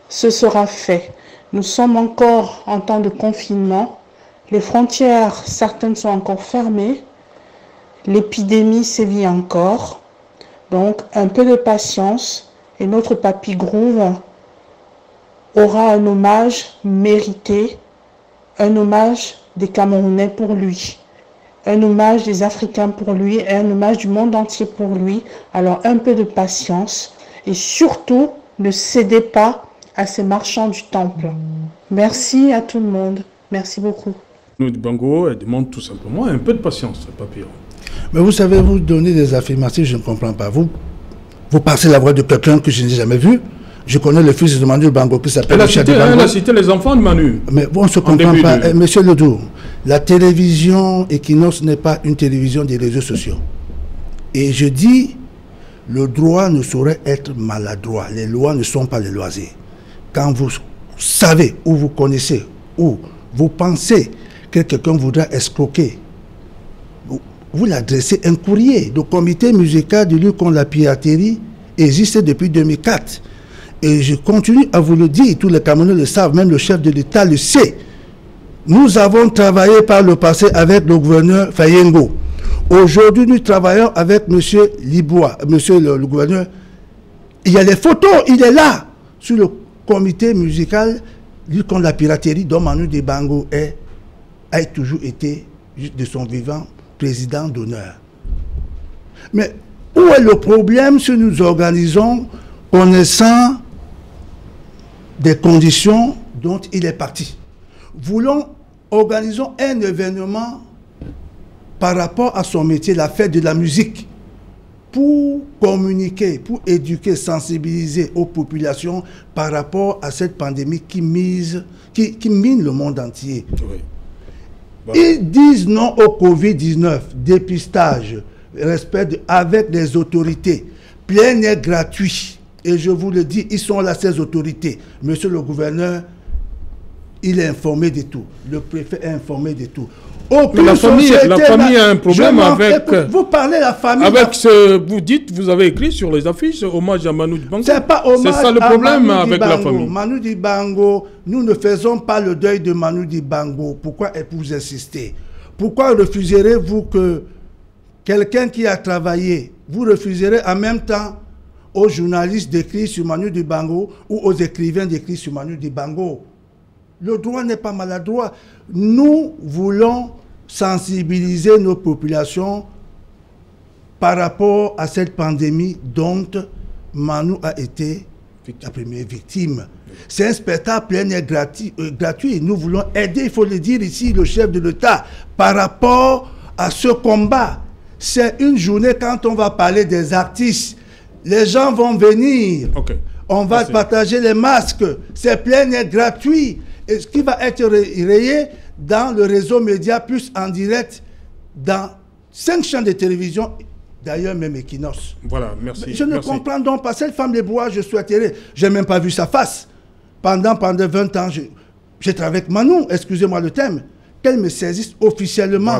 Ce sera fait. Nous sommes encore en temps de confinement. Les frontières, certaines sont encore fermées. L'épidémie sévit encore. Donc, un peu de patience et notre Papy Groove aura un hommage mérité, un hommage des Camerounais pour lui, un hommage des Africains pour lui et un hommage du monde entier pour lui. Alors un peu de patience et surtout ne cédez pas à ces marchands du temple. Merci à tout le monde. Merci beaucoup. Nous, Dibango, elle demande tout simplement un peu de patience, Papillon. Mais vous savez, vous donnez des affirmations, je ne comprends pas. Vous passez la voix de quelqu'un que je n'ai jamais vu. Je connais le fils de Manu Dibango qui s'appelle Michel Dibango. Elle a cité les enfants de Manu. Mais on ne se comprend pas. Monsieur Ledoux, la télévision Equinox n'est pas une télévision des réseaux sociaux. Et je dis, le droit ne saurait être maladroit. Les lois ne sont pas les loisirs. Quand vous savez ou vous connaissez ou vous pensez que quelqu'un voudra escroquer, vous l'adressez un courrier. Le comité musical de lutte contre la piraterie existe depuis 2004. Et je continue à vous le dire, tous les Camerounais le savent, même le chef de l'État le sait. Nous avons travaillé par le passé avec le gouverneur Fayengo. Aujourd'hui, nous travaillons avec M. Libois, monsieur le gouverneur. Il y a les photos, il est là, sur le comité musical lutte contre la piraterie dont Manu Dibango a toujours été, de son vivant, président d'honneur. Mais où est le problème si nous organisons, connaissant des conditions dont il est parti? Organisons un événement par rapport à son métier, la fête de la musique, pour communiquer, pour éduquer, sensibiliser aux populations par rapport à cette pandémie qui mine le monde entier. Oui. Voilà. Ils disent non au Covid-19, dépistage, respect avec les autorités, plein air gratuit. Et je vous le dis, ils sont là, ces autorités. Monsieur le gouverneur, il est informé de tout. Le préfet est informé de tout. Mais la famille a un problème avec... Vous parlez la famille... Avec ce... Vous dites, vous avez écrit sur les affiches, hommage à Manu Dibango. C'est pas hommage ça le problème avec la famille. Manu Dibango, nous ne faisons pas le deuil de Manu Dibango. Pourquoi vous insistez? Pourquoi refuserez-vous que quelqu'un qui a travaillé, vous refuserez en même temps aux journalistes d'écrire sur Manu Dibango ou aux écrivains d'écrire sur Manu Dibango? Le droit n'est pas maladroit. Nous voulons sensibiliser nos populations par rapport à cette pandémie dont Manu a été la première victime. C'est un spectacle plein et gratuit. Nous voulons aider, il faut le dire ici, le chef de l'État, par rapport à ce combat. C'est une journée quand on va parler des artistes. Les gens vont venir. Okay. On va partager les masques. C'est plein et gratuit. Et ce qui va être rayé dans le réseau média plus en direct dans 5 chaînes de télévision, d'ailleurs même Equinox. Voilà, merci. Je ne comprends donc pas. Cette femme de bois, je souhaiterais. Je n'ai même pas vu sa face. Pendant 20 ans, j'ai travaillé avec Manou, excusez-moi le thème, qu'elle me saisisse officiellement.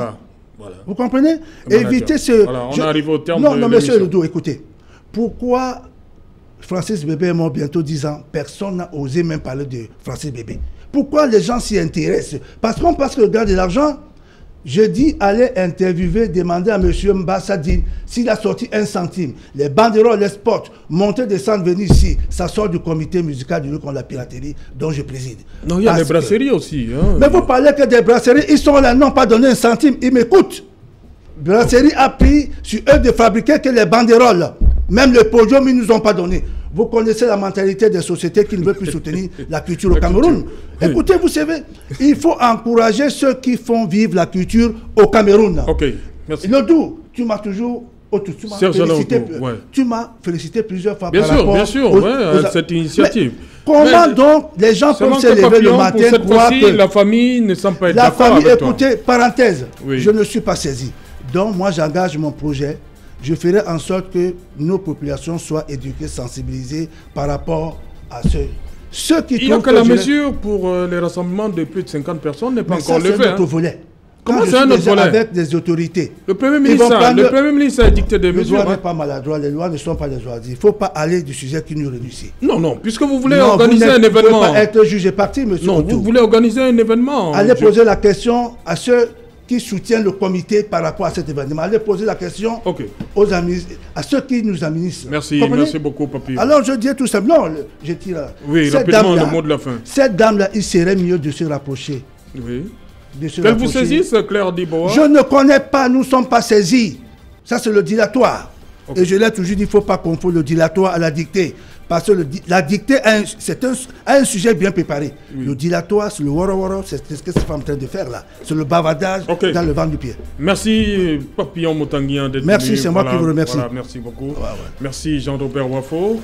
Voilà. Vous comprenez? Évitez ce... Voilà, on arrive au terme Non, monsieur Ledoux, écoutez. Pourquoi Francis Bébé est mort bientôt 10 ans? Personne n'a osé même parler de Francis Bébé. Pourquoi les gens s'y intéressent? Parce qu'on passe le gars de l'argent. Je dis, allez interviewer, demander à M. Mbassadine s'il a sorti 1 centime. Les banderoles, les spots, monter, descendre, venir ici, ça sort du comité musical du lieu contre la piraterie dont je préside. Non, il y a des brasseries aussi. Hein. Mais vous parlez que des brasseries, ils sont là, n'ont pas donné 1 centime, ils m'écoutent. Brasserie a pris sur eux de fabriquer que les banderoles. Même le podium, ils ne nous ont pas donné. Vous connaissez la mentalité des sociétés qui ne veulent plus soutenir la culture au Cameroun. Écoutez, vous savez, il faut encourager ceux qui font vivre la culture au Cameroun. Ok, merci. Lodou, tu m'as toujours... Tu m'as félicité plusieurs fois bien par sûr, rapport bien sûr, cette initiative. Mais comment donc les gens peuvent se lever le matin croire que... La famille ne semble pas être d'accord avec toi. La famille, écoutez, parenthèse, je ne suis pas saisi. Donc moi j'engage mon projet. Je ferai en sorte que nos populations soient éduquées, sensibilisées par rapport à ceux qui... Il n'y a que la mesure pour les rassemblements de plus de 50 personnes n'est pas encore levée. C'est un autre volet. Comment c'est un autre volet? Avec des autorités. Le Premier ministre a dicté des mesures. Les lois n'est pas maladroit, les lois ne sont pas des lois. Il ne faut pas aller du sujet qui nous réunit ici. Non, puisque vous voulez organiser un événement. Vous ne pouvez pas être juge et parti, monsieur. Non, vous voulez organiser un événement. Allez poser la question à ceux qui soutiennent le comité par rapport à cet événement. Allez poser la question aux amis, à ceux qui nous administrent. Merci beaucoup, Papi. Alors je dis tout simplement, je tire. Oui, rapidement le mot de la fin. Cette dame-là, il serait mieux de se rapprocher. Oui. Qu'elle vous saisisse, Claire Diboa? Je ne connais pas, nous ne sommes pas saisis. Ça, c'est le dilatoire. Et je l'ai toujours dit, il ne faut pas confondre le dilatoire à la dictée. Parce que la dictée a un sujet bien préparé. Oui. Le dilatoire, c'est le woro-woro, c'est ce que cette femme est en train de faire là. C'est le bavardage dans le vent du pied. Merci Papillon Motanguian d'être venu. Merci, c'est moi qui vous remercie. Voilà, merci beaucoup. Merci Jean-Robert Wafo.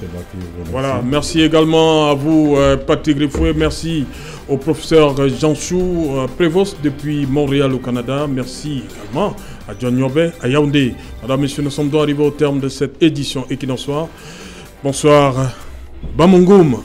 Voilà, merci également à vous Patrick Griffoué. Merci au professeur Jean Chou, prévost depuis Montréal au Canada. Merci également à John Nyobé, à Yaoundé. Madame, messieurs, nous sommes donc arrivés au terme de cette édition Equinox Soir. Bonsoir, Bamongoum.